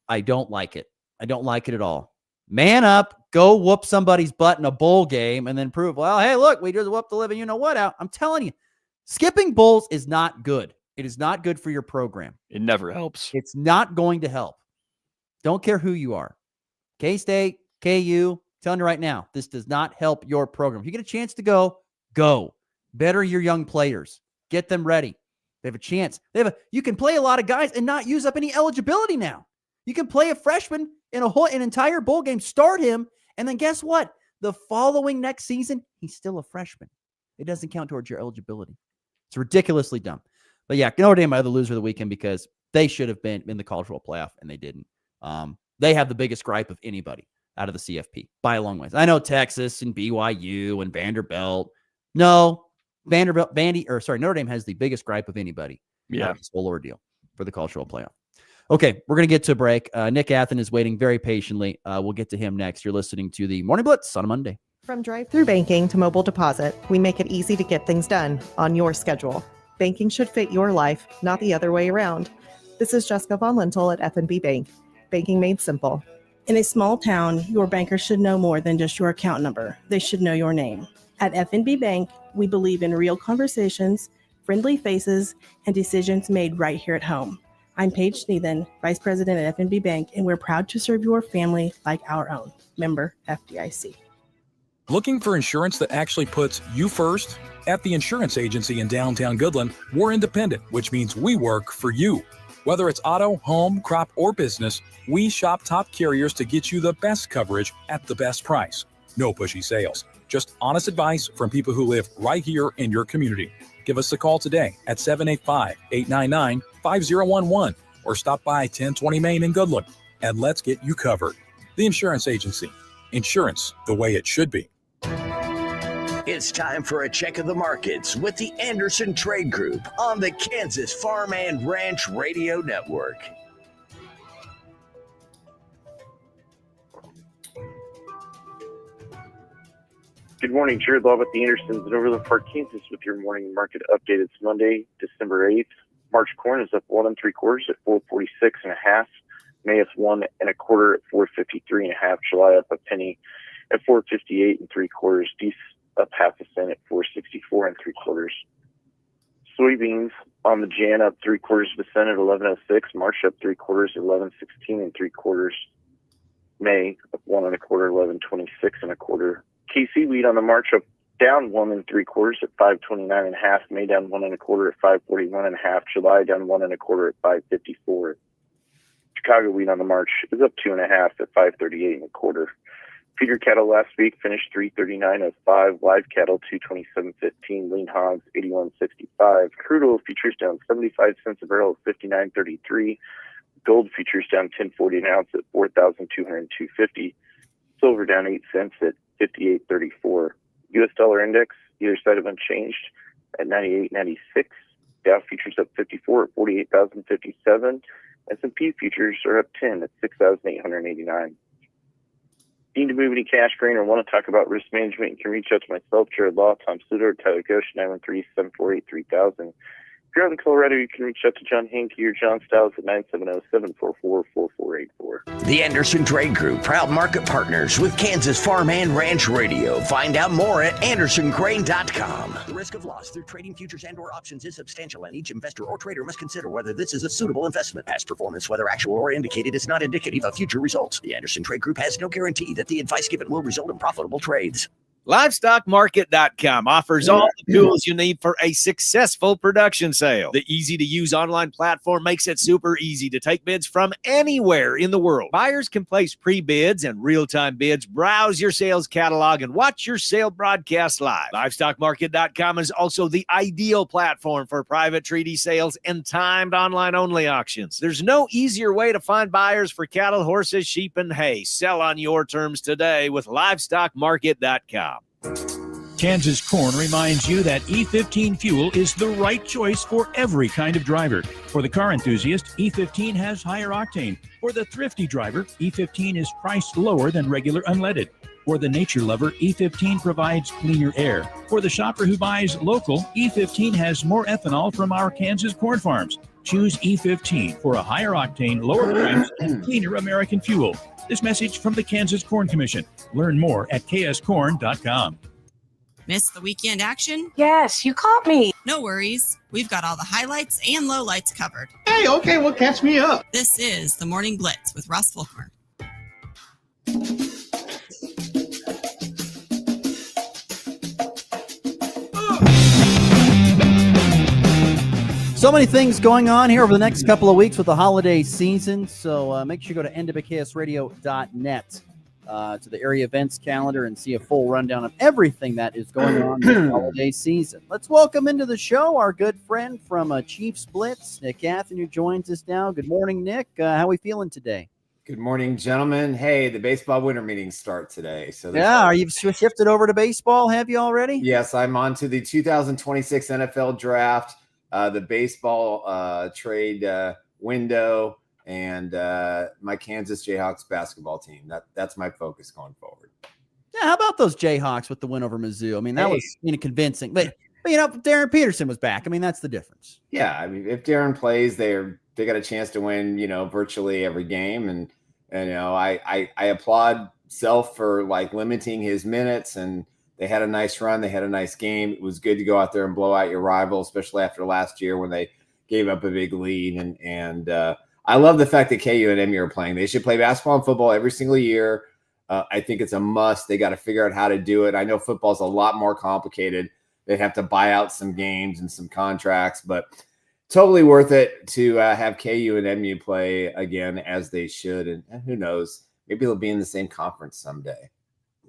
[SPEAKER 18] I don't like it. I don't like it at all. Man up, go whoop somebody's butt in a bowl game, and then prove, well, hey, look, we just whooped the living you-know-what out. I'm telling you, skipping bowls is not good. It is not good for your program.
[SPEAKER 21] It never helps.
[SPEAKER 18] It's not going to help. Don't care who you are. K-State, KU, telling you right now, this does not help your program. If you get a chance to go. Better your young players. Get them ready. They have a chance. You can play a lot of guys and not use up any eligibility now. You can play a freshman in an entire bowl game, start him, and then guess what? The following next season, he's still a freshman. It doesn't count towards your eligibility. It's ridiculously dumb. But yeah, Notre Dame are the loser of the weekend because they should have been in the college football playoff, and they didn't. They have the biggest gripe of anybody out of the CFP by a long ways. I know Texas and BYU and Vanderbilt. No, Notre Dame has the biggest gripe of anybody.
[SPEAKER 21] Yeah,
[SPEAKER 18] this whole ordeal for the college football playoff. Okay, we're going to get to a break. Nick Athen is waiting very patiently. We'll get to him next. You're listening to the Morning Blitz on a Monday.
[SPEAKER 1] From drive-through banking to mobile deposit, we make it easy to get things done on your schedule. Banking should fit your life, not the other way around. This is Jessica Von Lintel at F&B Bank. Banking made simple.
[SPEAKER 22] In a small town, your banker should know more than just your account number. They should know your name.
[SPEAKER 3] At FNB Bank, we believe in real conversations, friendly faces, and decisions made right here at home. I'm Paige Sneathen, Vice President at FNB Bank, and we're proud to serve your family like our own. Member FDIC.
[SPEAKER 7] Looking for insurance that actually puts you first? At the insurance agency in downtown Goodland, we're independent, which means we work for you. Whether it's auto, home, crop, or business, we shop top carriers to get you the best coverage at the best price. No pushy sales, just honest advice from people who live right here in your community. Give us a call today at 785-899-5011 or stop by 1020 Main in Goodland and let's get you covered. The Insurance Agency. Insurance the way it should be.
[SPEAKER 22] It's time for a check of the markets with the Anderson Trade Group on the Kansas Farm and Ranch Radio Network.
[SPEAKER 23] Good morning, Jared Law with the Andersons in Overland Park, Kansas with your morning market update. It's Monday, December 8th. March corn is up 1 3/4 at 446.5. May up 1 1/4 at 453.5. July up a penny at 458 3/4. Diesel up 0.5 cent at 464 3/4. Soybeans on the Jan up 3/4 cent at 11.06. March up 3/4 at 11.16 3/4. May up 1 1/4 11.26 1/4. KC wheat on the March up down 1 3/4 at 529.5. May down 1 1/4 at 541.5. July down 1 1/4 at 554. Chicago wheat on the March is up 2.5 at 538 1/4. Feeder cattle last week finished 339.05. Live cattle 227.15. Lean hogs 81.65. Crude oil futures down 75 cents a barrel at 59.33. Gold futures down 10.40 an ounce at 4,202.50. Silver down 8 cents at 58.34. U.S. dollar index either side of unchanged at 98.96. Dow futures up 54 at 48,057. S&P futures are up 10 at 6,889. Need to move any cash, grain, or want to talk about risk management, you can reach out to myself, Jared Law, Tom Suter, or Tyler Ghosh, 913-748-3000. If you're out in Colorado, you can reach out to John Hankey or John Stiles at 970-744-4484.
[SPEAKER 22] The Anderson Trade Group, proud market partners with Kansas Farm and Ranch Radio. Find out more at andersongrain.com. The risk of loss through trading futures and or options is substantial, and each investor or trader must consider whether this is a suitable investment. Past performance, whether actual or indicated, is not indicative of future results. The Anderson Trade Group has no guarantee that the advice given will result in profitable trades.
[SPEAKER 24] LivestockMarket.com offers all the tools you need for a successful production sale. The easy-to-use online platform makes it super easy to take bids from anywhere in the world. Buyers can place pre-bids and real-time bids, browse your sales catalog, and watch your sale broadcast live. LivestockMarket.com is also the ideal platform for private treaty sales and timed online-only auctions. There's no easier way to find buyers for cattle, horses, sheep, and hay. Sell on your terms today with LivestockMarket.com.
[SPEAKER 25] Kansas Corn reminds you that E15 fuel is the right choice for every kind of driver. For the car enthusiast, E15 has higher octane. For the thrifty driver, E15 is priced lower than regular unleaded. For the nature lover, E15 provides cleaner air. For the shopper who buys local, E15 has more ethanol from our Kansas corn farms. Choose E15 for a higher octane, lower price, and cleaner American fuel. This message from the Kansas Corn Commission. Learn more at kscorn.com.
[SPEAKER 11] Miss the weekend action?
[SPEAKER 26] Yes, you caught me.
[SPEAKER 11] No worries. We've got all the highlights and lowlights covered.
[SPEAKER 26] Hey, okay, well, catch me up.
[SPEAKER 11] This is the Morning Blitz with Russ Volkmer.
[SPEAKER 18] So many things going on here over the next couple of weeks with the holiday season. So make sure you go to nwksradio.net to the area events calendar and see a full rundown of everything that is going on this holiday season. Let's welcome into the show our good friend from Chiefs Blitz, Nick Athen, who joins us now. Good morning, Nick. How are we feeling today?
[SPEAKER 27] Good morning, gentlemen. Hey, the baseball winter meetings start today. So
[SPEAKER 18] yeah, are you shifted over to baseball? Have you already?
[SPEAKER 27] Yes, I'm on to the 2026 NFL draft. The baseball trade window, and my Kansas Jayhawks basketball team. That's my focus going forward.
[SPEAKER 18] Yeah, how about those Jayhawks with the win over Mizzou? I mean, that was convincing. But Darren Peterson was back. I mean, that's the difference.
[SPEAKER 27] Yeah, I mean, if Darren plays, they got a chance to win, virtually every game. And I applaud Self for limiting his minutes and They had a nice run. They had a nice game. It was good to go out there and blow out your rival, especially after last year when they gave up a big lead. And I love the fact that KU and MU are playing. They should play basketball and football every single year. I think it's a must. They got to figure out how to do it. I know football is a lot more complicated. They have to buy out some games and some contracts, but totally worth it to have KU and MU play again as they should. And who knows, maybe they'll be in the same conference someday.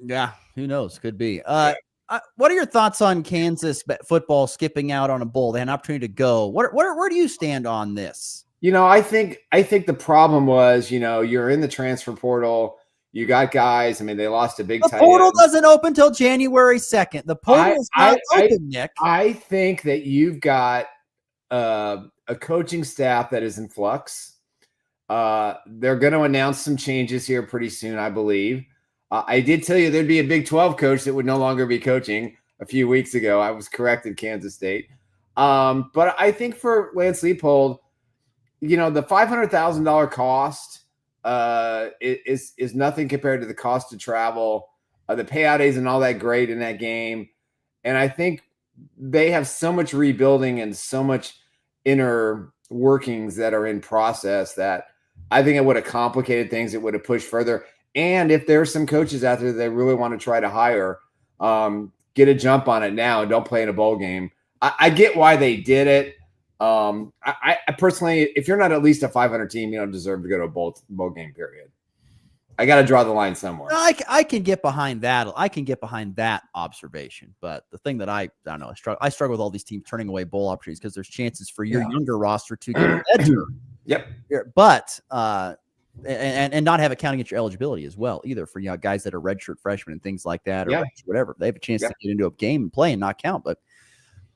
[SPEAKER 18] Yeah, who knows? Could be. What are your thoughts on Kansas football skipping out on a bowl? They had an opportunity to go. Where do you stand on this?
[SPEAKER 27] I think the problem was, you're in the transfer portal. You got guys. I mean, they lost a big
[SPEAKER 18] The portal doesn't open till January 2nd. The portal is not open, Nick.
[SPEAKER 27] I think that you've got a coaching staff that is in flux. They're going to announce some changes here pretty soon, I believe. I did tell you there'd be a Big 12 coach that would no longer be coaching a few weeks ago. I was correct in Kansas State. But I think for Lance Leipold, the $500,000 cost is nothing compared to the cost to travel. The payout isn't all that great in that game. And I think they have so much rebuilding and so much inner workings that are in process that I think it would have complicated things. It would have pushed further. And if there's some coaches out there that they really want to try to hire, get a jump on it now and don't play in a bowl game. I get why they did it. I personally, if you're not at least a 500 team, you don't deserve to go to a bowl game, period. I got to draw the line somewhere.
[SPEAKER 18] I can get behind that. I can get behind that observation. But the thing that I don't know, I struggle with all these teams turning away bowl opportunities because there's chances for your younger roster to get better.
[SPEAKER 27] Yep.
[SPEAKER 18] But and not have it counting against your eligibility as well either for guys that are redshirt freshmen and things like that or whatever. They have a chance to get into a game and play and not count. But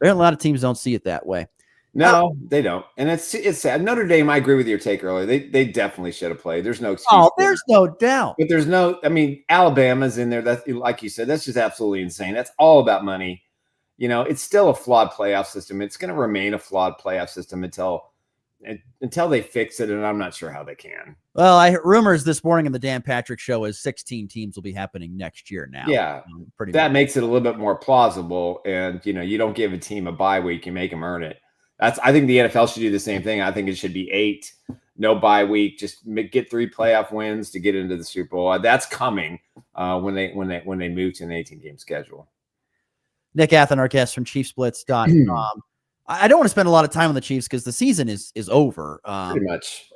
[SPEAKER 18] a lot of teams don't see it that way.
[SPEAKER 27] No, they don't. And it's sad. Notre Dame, I agree with your take earlier. They definitely should have played. There's no excuse.
[SPEAKER 18] Oh, there's no doubt.
[SPEAKER 27] But Alabama's in there. That's, like you said, that's just absolutely insane. That's all about money. It's still a flawed playoff system. It's going to remain a flawed playoff system until they fix it, and I'm not sure how they can.
[SPEAKER 18] Well, I heard rumors this morning in the Dan Patrick Show is 16 teams will be happening next year now.
[SPEAKER 27] Yeah, that makes it a little bit more plausible, and you don't give a team a bye week, you make them earn it. I think the NFL should do the same thing. I think it should be 8, no bye week, just get 3 playoff wins to get into the Super Bowl. That's coming when they move to an 18-game schedule.
[SPEAKER 18] Nick Athen, our guest from ChiefsBlitz.com. I don't want to spend a lot of time on the Chiefs because the season is over.
[SPEAKER 27] Pretty much.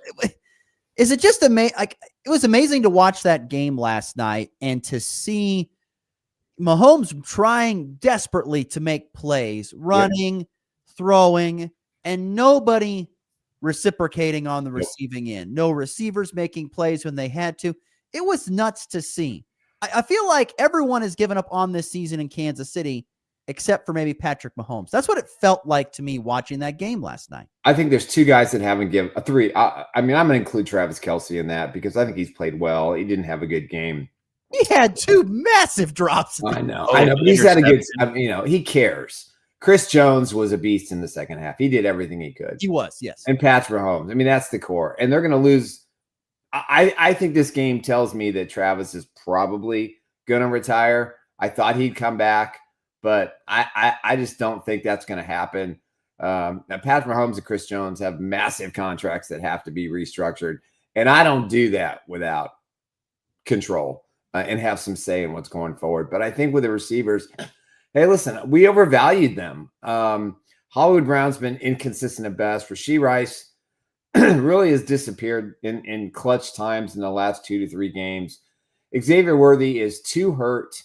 [SPEAKER 18] Is it just amazing? It was amazing to watch that game last night and to see Mahomes trying desperately to make plays, running, throwing, and nobody reciprocating on the receiving end. No receivers making plays when they had to. It was nuts to see. I feel like everyone has given up on this season in Kansas City except for maybe Patrick Mahomes. That's what it felt like to me watching that game last night.
[SPEAKER 27] I think there's 2 guys that haven't given a 3. I'm going to include Travis Kelce in that because I think he's played well. He didn't have a good game.
[SPEAKER 18] He had 2 massive drops.
[SPEAKER 27] I know. But he's had a good, he cares. Chris Jones was a beast in the second half. He did everything he could.
[SPEAKER 18] He was, yes.
[SPEAKER 27] And Patrick Mahomes. That's the core. And they're going to lose. I think this game tells me that Travis is probably going to retire. I thought he'd come back, but I just don't think that's going to happen. Now, Patrick Mahomes and Chris Jones have massive contracts that have to be restructured. And I don't do that without control and have some say in what's going forward. But I think with the receivers, hey, listen, we overvalued them. Hollywood Brown's been inconsistent at best. Rashee Rice really has disappeared in clutch times in the last 2 to 3 games. Xavier Worthy is too hurt.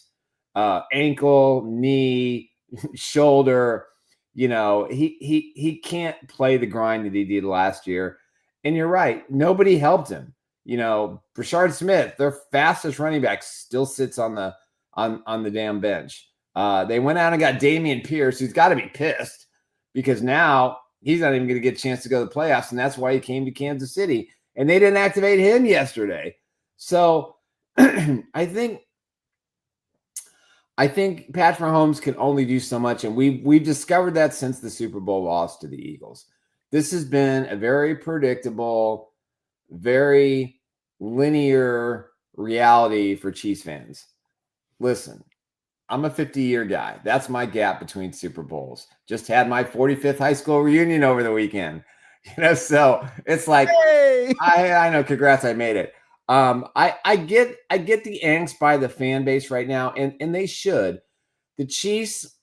[SPEAKER 27] Ankle, knee, shoulder, he can't play the grind that he did last year. And you're right. Nobody helped him. Brashard Smith, their fastest running back, still sits on the damn bench. They went out and got Dameon Pierce, who's got to be pissed because now he's not even going to get a chance to go to the playoffs. And that's why he came to Kansas City and they didn't activate him yesterday. So I think Patrick Mahomes can only do so much, and we've discovered that since the Super Bowl loss to the Eagles. This has been a very predictable, very linear reality for Chiefs fans. Listen, I'm a 50-year guy. That's my gap between Super Bowls. Just had my 45th high school reunion over the weekend. So it's like,
[SPEAKER 18] hey!
[SPEAKER 27] I know, congrats, I made it. I get the angst by the fan base right now, and they should. The Chiefs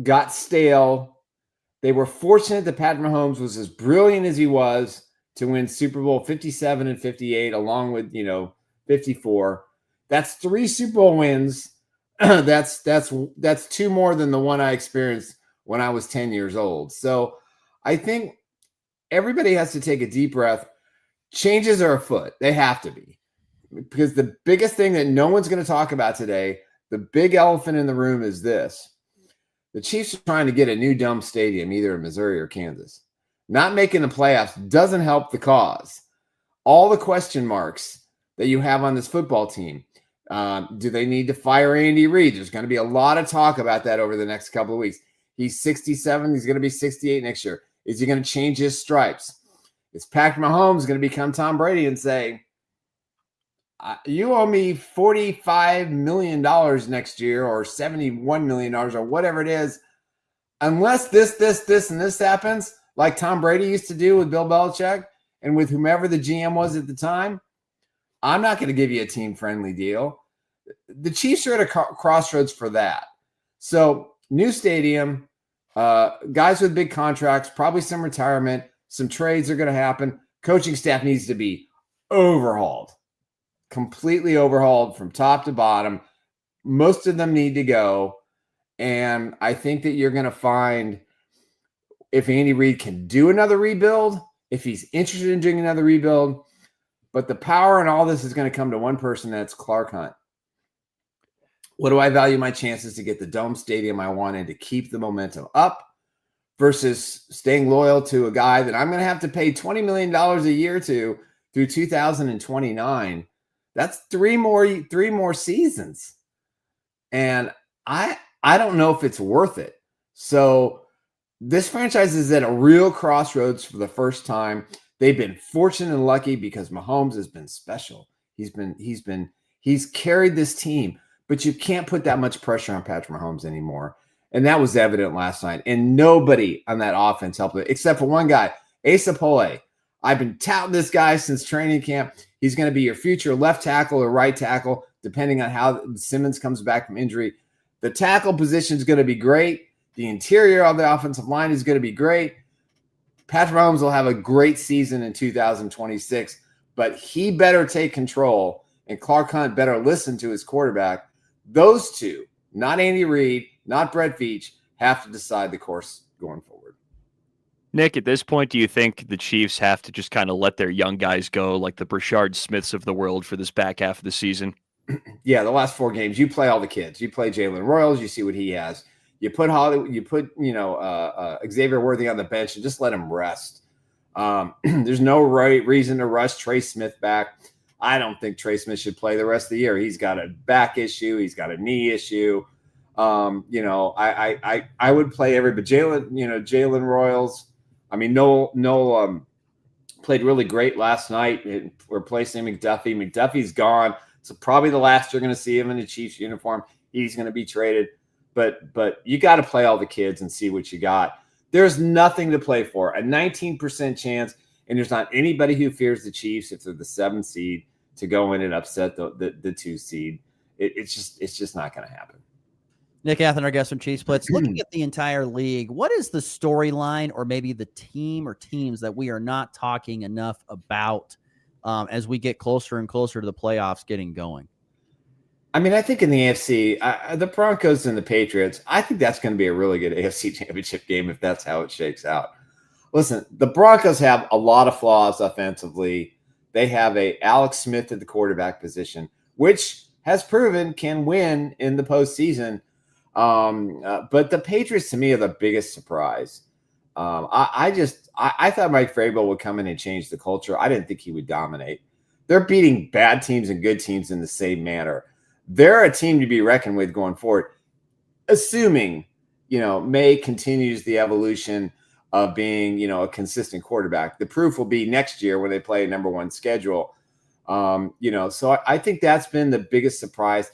[SPEAKER 27] got stale. They were fortunate that Patrick Mahomes was as brilliant as he was to win Super Bowl 57 and 58, along with 54. That's 3 Super Bowl wins. That's 2 more than the one I experienced when I was 10 years old. So I think everybody has to take a deep breath. Changes are afoot. They have to be. Because the biggest thing that no one's going to talk about today, the big elephant in the room, is this. The Chiefs are trying to get a new dumb stadium, either in Missouri or Kansas. Not making the playoffs doesn't help the cause. All the question marks that you have on this football team. Do they need to fire Andy Reid? There's going to be a lot of talk about that over the next couple of weeks. He's 67. He's going to be 68 next year. Is he going to change his stripes? Is Patrick Mahomes going to become Tom Brady and say, you owe me $45 million next year, or $71 million, or whatever it is, unless this, and this happens, like Tom Brady used to do with Bill Belichick and with whomever the GM was at the time? I'm not going to give you a team-friendly deal. The Chiefs are at a crossroads for that. So, new stadium, guys with big contracts, probably some retirement, some trades are going to happen. Coaching staff needs to be overhauled, completely overhauled from top to bottom. Most of them need to go. And I think that you're going to find, if Andy Reid can do another rebuild, if he's interested in doing another rebuild, but the power in all this is going to come to one person, that's Clark Hunt. What do I value my chances to get the dome stadium I want and to keep the momentum up versus staying loyal to a guy that I'm going to have to pay $20 million a year to through 2029? That's three more seasons. And I don't know if it's worth it. So this franchise is at a real crossroads for the first time. They've been fortunate and lucky because Mahomes has been special. He's carried this team, but you can't put that much pressure on Patrick Mahomes anymore. And that was evident last night. And nobody on that offense helped it, except for one guy, Asa Polle. I've been touting this guy since training camp. He's going to be your future left tackle or right tackle, depending on how Simmons comes back from injury. The tackle position is going to be great. The interior of the offensive line is going to be great. Patrick Mahomes will have a great season in 2026, but he better take control, and Clark Hunt better listen to his quarterback. Those two, not Andy Reid, not Brett Veach, have to decide the course going forward.
[SPEAKER 21] Nick, at this point, do you think the Chiefs have to just kind of let their young guys go, like the Brashard Smiths of the world, for this back half of the season?
[SPEAKER 27] Yeah, the last 4 games, you play all the kids. You play Jalen Royals, you see what he has. You put Xavier Worthy on the bench and just let him rest. There's no right reason to rush Trey Smith back. I don't think Trey Smith should play the rest of the year. He's got a back issue. He's got a knee issue. I would play but Jalen Royals. I mean, Noel played really great last night, replacing McDuffie. McDuffie's gone. So probably the last you're going to see him in a Chiefs uniform. He's going to be traded. But you got to play all the kids and see what you got. There's nothing to play for. A 19% chance, and there's not anybody who fears the Chiefs if they're the 7th seed to go in and upset the 2 seed. It's just not going to happen.
[SPEAKER 18] Nick Athen, our guest from Chiefs Blitz. Looking at the entire league, what is the storyline, or maybe the team or teams that we are not talking enough about as we get closer and closer to the playoffs getting going?
[SPEAKER 27] I mean, I think in the AFC, the Broncos and the Patriots, I think that's going to be a really good AFC championship game if that's how it shakes out. Listen, the Broncos have a lot of flaws offensively. They have a Alex Smith at the quarterback position, which has proven can win in the postseason. But the Patriots, to me, are the biggest surprise. I thought Mike Vrabel would come in and change the culture. I didn't think he would dominate. They're beating bad teams and good teams in the same manner. They're a team to be reckoned with going forward, assuming, May continues the evolution of being, a consistent quarterback. The proof will be next year when they play a number 1 schedule. So I think that's been the biggest surprise.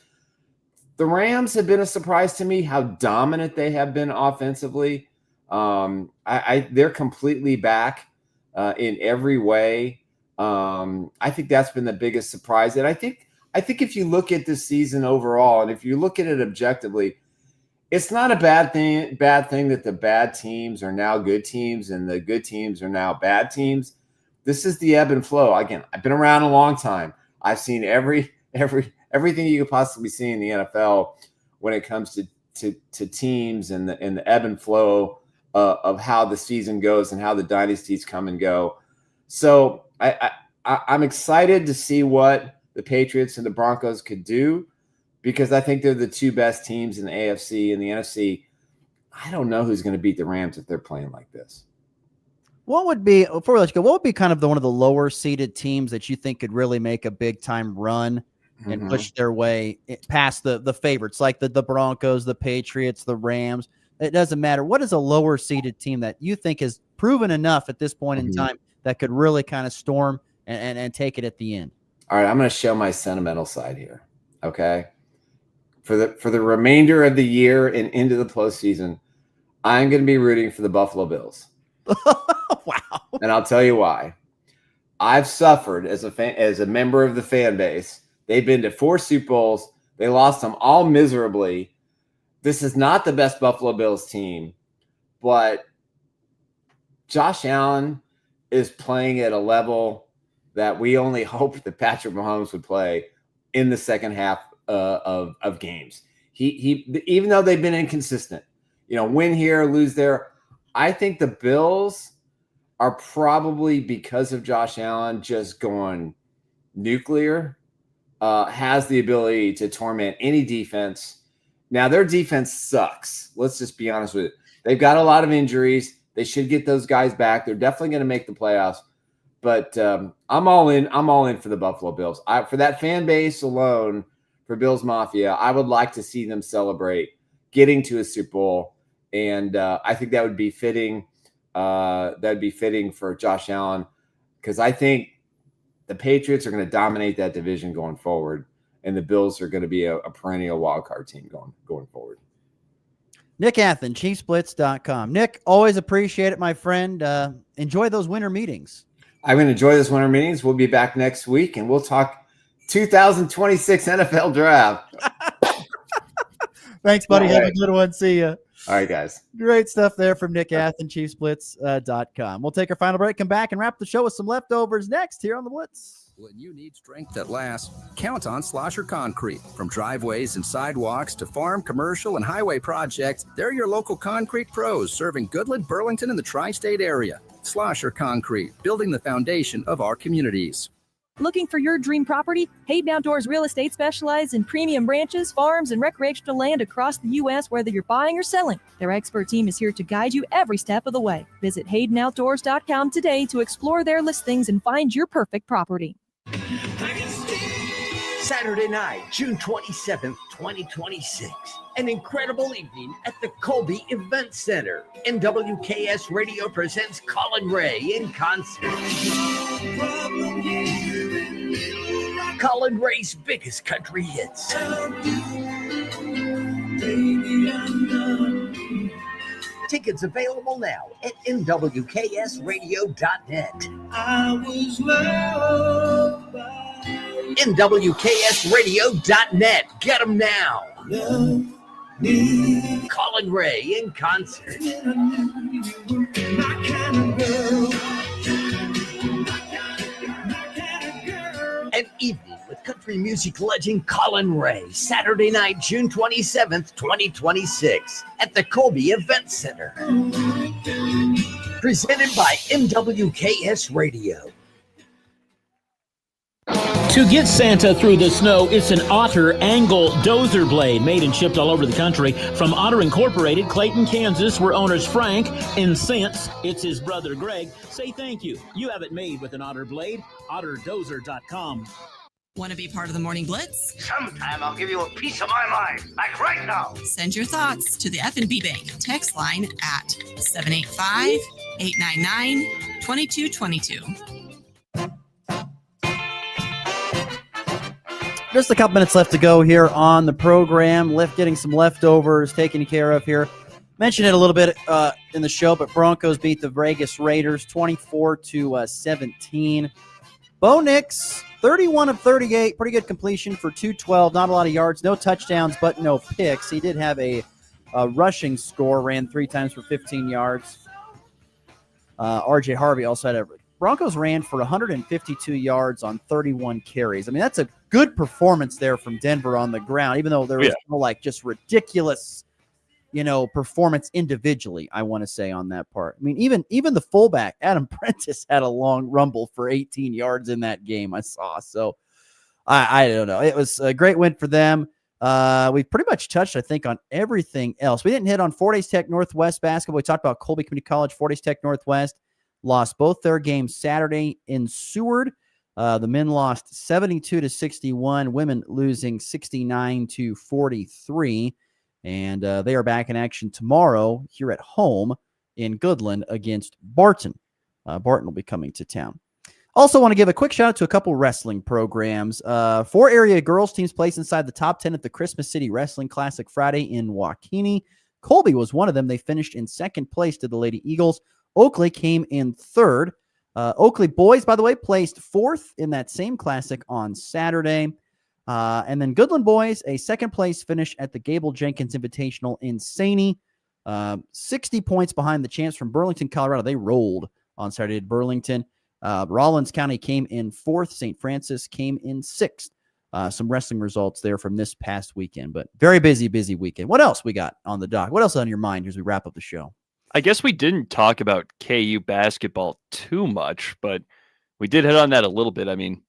[SPEAKER 27] The Rams have been a surprise to me how dominant they have been offensively. They're completely back in every way. I think that's been the biggest surprise. And I think if you look at this season overall, and if you look at it objectively, it's not a bad thing that the bad teams are now good teams and the good teams are now bad teams. This is the ebb and flow. Again, I've been around a long time. I've seen everything you could possibly see in the NFL when it comes to teams and the ebb and flow of how the season goes and how the dynasties come and go. So I'm excited to see what the Patriots and the Broncos could do, because I think they're the two best teams in the AFC and the NFC. I don't know who's going to beat the Rams if they're playing like this.
[SPEAKER 18] What would be, before we let you go, what would be kind of one of the lower seeded teams that you think could really make a big time run and push their way past the favorites, like the Broncos, the Patriots, the Rams? It doesn't matter. What is a lower seeded team that you think has proven enough at this point in time that could really kind of storm and take it at the end?
[SPEAKER 27] All right, I'm going to show my sentimental side here. Okay. For the remainder of the year and into the postseason, I'm going to be rooting for the Buffalo Bills.
[SPEAKER 18] Wow.
[SPEAKER 27] And I'll tell you why. I've suffered as a member of the fan base. They've been to 4 Super Bowls. They lost them all miserably. This is not the best Buffalo Bills team, but Josh Allen is playing at a level that we only hoped that Patrick Mahomes would play in the second half of games. He even though they've been inconsistent, win here, lose there. I think the Bills are probably, because of Josh Allen just going nuclear, has the ability to torment any defense. Now, their defense sucks. Let's just be honest with it. They've got a lot of injuries. They should get those guys back. They're definitely going to make the playoffs. But I'm all in. I'm all in for the Buffalo Bills. For that fan base alone, for Bills Mafia, I would like to see them celebrate getting to a Super Bowl. And I think that would be fitting. That'd be fitting for Josh Allen, because I think the Patriots are going to dominate that division going forward, and the Bills are going to be a perennial wild card team going forward.
[SPEAKER 18] Nick Athen, ChiefsBlitz.com. Nick, always appreciate it, my friend. Enjoy those winter meetings.
[SPEAKER 27] I'm going to enjoy those winter meetings. We'll be back next week, and we'll talk 2026 NFL draft.
[SPEAKER 18] Thanks, buddy. Have a good one. See ya.
[SPEAKER 27] All right, guys.
[SPEAKER 18] Great stuff there from Nick Athen, ChiefsBlitz.com. We'll take our final break, come back, and wrap the show with some leftovers next here on the Blitz.
[SPEAKER 2] When you need strength that lasts, count on Slosher Concrete. From driveways and sidewalks to farm, commercial, and highway projects, they're your local concrete pros serving Goodland, Burlington, and the tri-state area. Slosher Concrete, building the foundation of our communities.
[SPEAKER 5] Looking for your dream property? Hayden Outdoors Real Estate specializes in premium ranches, farms, and recreational land across the U.S., whether you're buying or selling. Their expert team is here to guide you every step of the way. Visit HaydenOutdoors.com today to explore their listings and find your perfect property.
[SPEAKER 22] Saturday night, June 27th, 2026. An incredible evening at the Colby Event Center. NWKS Radio presents Colin Ray in concert. Colin Ray's biggest country hits. Tickets available now at nwksradio.net. I was loved by nwksradio.net. Get them now. Colin Ray in concert. An evening with country music legend Colin Ray. Saturday night, June 27th, 2026 at the Colby Event Center. Presented by NWKS Radio.
[SPEAKER 6] To get Santa through the snow, it's an Otter angle dozer blade made and shipped all over the country from Otter Incorporated, Clayton, Kansas, where owners Frank and since it's his brother Greg say thank you. You have it made with an Otter blade. OtterDozer.com.
[SPEAKER 11] Want to be part of the Morning Blitz?
[SPEAKER 22] Sometime I'll give you a piece of my mind, like right now.
[SPEAKER 11] Send your thoughts to the F&B Bank text line at 785-899-2222.
[SPEAKER 18] Just a couple minutes left to go here on the program. Getting some leftovers taken care of here. Mentioned it a little bit in the show, but Broncos beat the Vegas Raiders 24-17. Bo Nix, 31 of 38, pretty good completion for 212. Not a lot of yards, no touchdowns, but no picks. He did have a rushing score, ran 3 times for 15 yards. RJ Harvey also had a Broncos ran for 152 yards on 31 carries. I mean, that's a good performance there from Denver on the ground, even though there was no like just ridiculous, performance individually, I want to say, on that part. I mean, even the fullback, Adam Prentice, had a long rumble for 18 yards in that game I saw. So I don't know. It was a great win for them. We pretty much touched, I think, on everything else. We didn't hit on Fort Hays Tech Northwest basketball. We talked about Colby Community College. Fort Hays Tech Northwest lost both their games Saturday in Seward. The men lost 72-61, women losing 69-43. And they are back in action tomorrow here at home in Goodland against Barton. Barton will be coming to town. Also want to give a quick shout out to a couple wrestling programs. 4 area girls teams placed inside the top 10 at the Christmas City Wrestling Classic Friday in Waukene. Colby was one of them. They finished in second place to the Lady Eagles. Oakley came in third. Oakley boys, by the way, placed fourth in that same classic on Saturday. And then Goodland boys, a second place finish at the Gable Jenkins Invitational in Saney. 60 points behind the champs from Burlington, Colorado. They rolled on Saturday at Burlington. Rawlins County came in fourth. St. Francis came in sixth. Some wrestling results there from this past weekend, but very busy weekend. What else we got on the dock? What else on your mind as we wrap up the show?
[SPEAKER 21] I guess we didn't talk about KU basketball too much, but we did hit on that a little bit. I mean,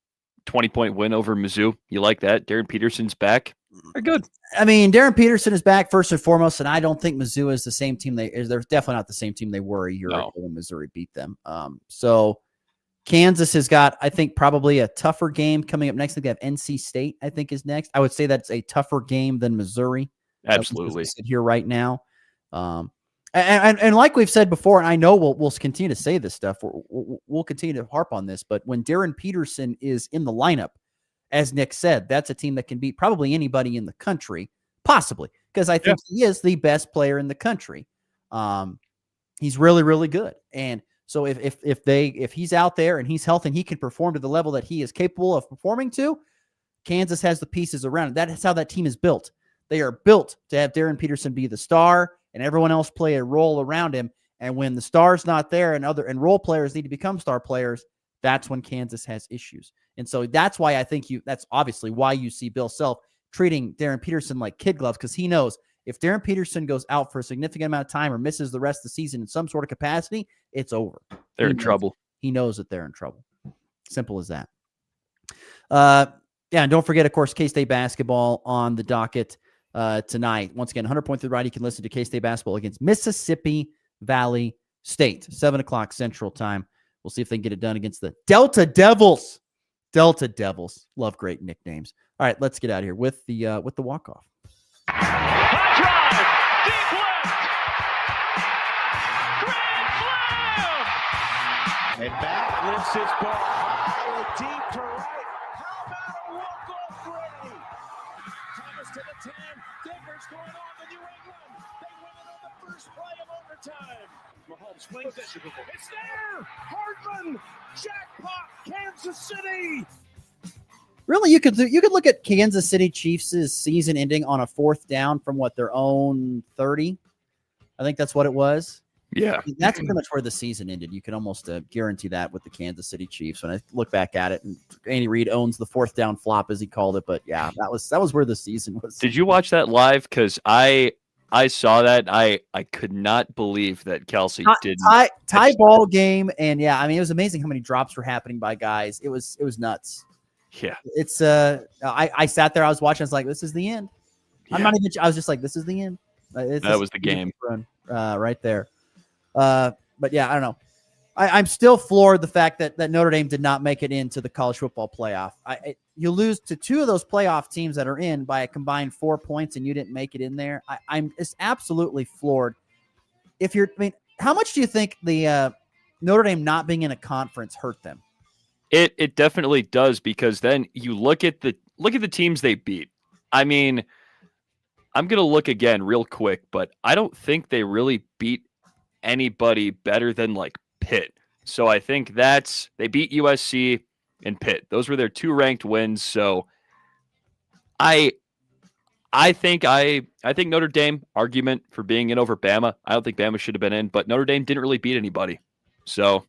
[SPEAKER 21] 20-point win over Mizzou. You like that? Darren Peterson's back. They're good.
[SPEAKER 18] I mean, Darren Peterson is back first and foremost, and I don't think Mizzou is the same team. They're definitely not the same team they were a year ago when Missouri beat them. So Kansas has got, I think, probably a tougher game coming up next. I think they have NC State, I think, is next. I would say that's a tougher game than Missouri.
[SPEAKER 21] Absolutely.
[SPEAKER 18] Sit here right now. And like we've said before, and I know we'll continue to say this stuff. We'll continue to harp on this, but when Darren Peterson is in the lineup, as Nick said, that's a team that can beat probably anybody in the country, possibly, because I think he is the best player in the country. He's really, really good. And so if he's out there and he's healthy and he can perform to the level that he is capable of performing to, Kansas has the pieces around it. That is how that team is built. They are built to have Darren Peterson be the star and everyone else play a role around him. And when the star's not there and role players need to become star players, that's when Kansas has issues. And so that's why I think that's obviously why you see Bill Self treating Darren Peterson like kid gloves, because he knows if Darren Peterson goes out for a significant amount of time or misses the rest of the season in some sort of capacity, it's over.
[SPEAKER 21] They're in trouble.
[SPEAKER 18] He knows that they're in trouble. Simple as that. And don't forget, of course, K-State basketball on the docket tonight. Once again, 100.3 right. You can listen to K-State basketball against Mississippi Valley State, 7:00 Central Time. We'll see if they can get it done against the Delta Devils. Delta Devils. Love great nicknames. All right, let's get out of here with the walk-off.
[SPEAKER 9] And back lifts his ball high and deep to right. How about a walk-off Brady? Thomas to the 10. Denver's going on to New England. They win it on the first play of overtime. Mahomes swings it. It's there. Hardman. Jackpot. Kansas City.
[SPEAKER 18] Really, you could look at Kansas City Chiefs' season ending on a 4th down from their own 30. I think that's what it was.
[SPEAKER 21] Yeah.
[SPEAKER 18] That's pretty much where the season ended. You can almost guarantee that with the Kansas City Chiefs. When I look back at it, and Andy Reid owns the 4th down flop, as he called it. But yeah, that was where the season was.
[SPEAKER 21] Did you watch that live? Because I saw that. I could not believe that Kelsey didn't.
[SPEAKER 18] Tie ball game. And yeah, I mean, it was amazing how many drops were happening by guys. It was nuts.
[SPEAKER 21] Yeah.
[SPEAKER 18] It's I sat there, I was watching, I was like, this is the end. Yeah. I was just like, this is the end.
[SPEAKER 21] That was the game.
[SPEAKER 18] Run, right there. But yeah, I don't know. I'm still floored the fact that Notre Dame did not make it into the college football playoff. You lose to 2 of those playoff teams that are in by a combined 4 points, and you didn't make it in there. I'm just absolutely floored. How much do you think the Notre Dame not being in a conference hurt them?
[SPEAKER 21] It definitely does, because then you look at look at the teams they beat. I mean, I'm going to look again real quick, but I don't think they really beat anybody better than like Pitt. So I think they beat USC and Pitt. Those were their 2 ranked wins. So I think Notre Dame, argument for being in over Bama. I don't think Bama should have been in, but Notre Dame didn't really beat anybody. So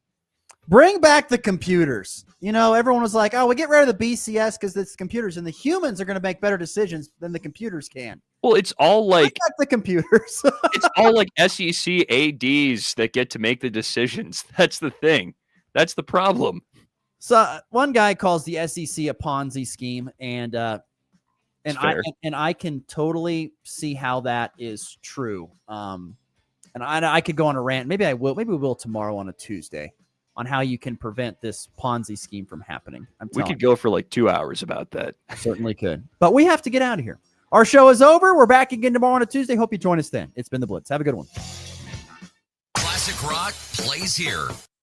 [SPEAKER 18] bring back the computers. Everyone was like, oh, we get rid of the BCS because it's computers, and the humans are going to make better decisions than the computers can.
[SPEAKER 21] Well, it's all like
[SPEAKER 18] bring back the computers.
[SPEAKER 21] It's all like SEC ADs that get to make the decisions. That's the thing. That's the problem.
[SPEAKER 18] So one guy calls the SEC a Ponzi scheme, and I can totally see how that is true. And I could go on a rant. Maybe I will. Maybe we will tomorrow on a Tuesday on how you can prevent this Ponzi scheme from happening.
[SPEAKER 21] We could go for like 2 hours about that.
[SPEAKER 18] Certainly could. But we have to get out of here. Our show is over. We're back again tomorrow on a Tuesday. Hope you join us then. It's been the Blitz. Have a good one.
[SPEAKER 8] Classic rock plays here.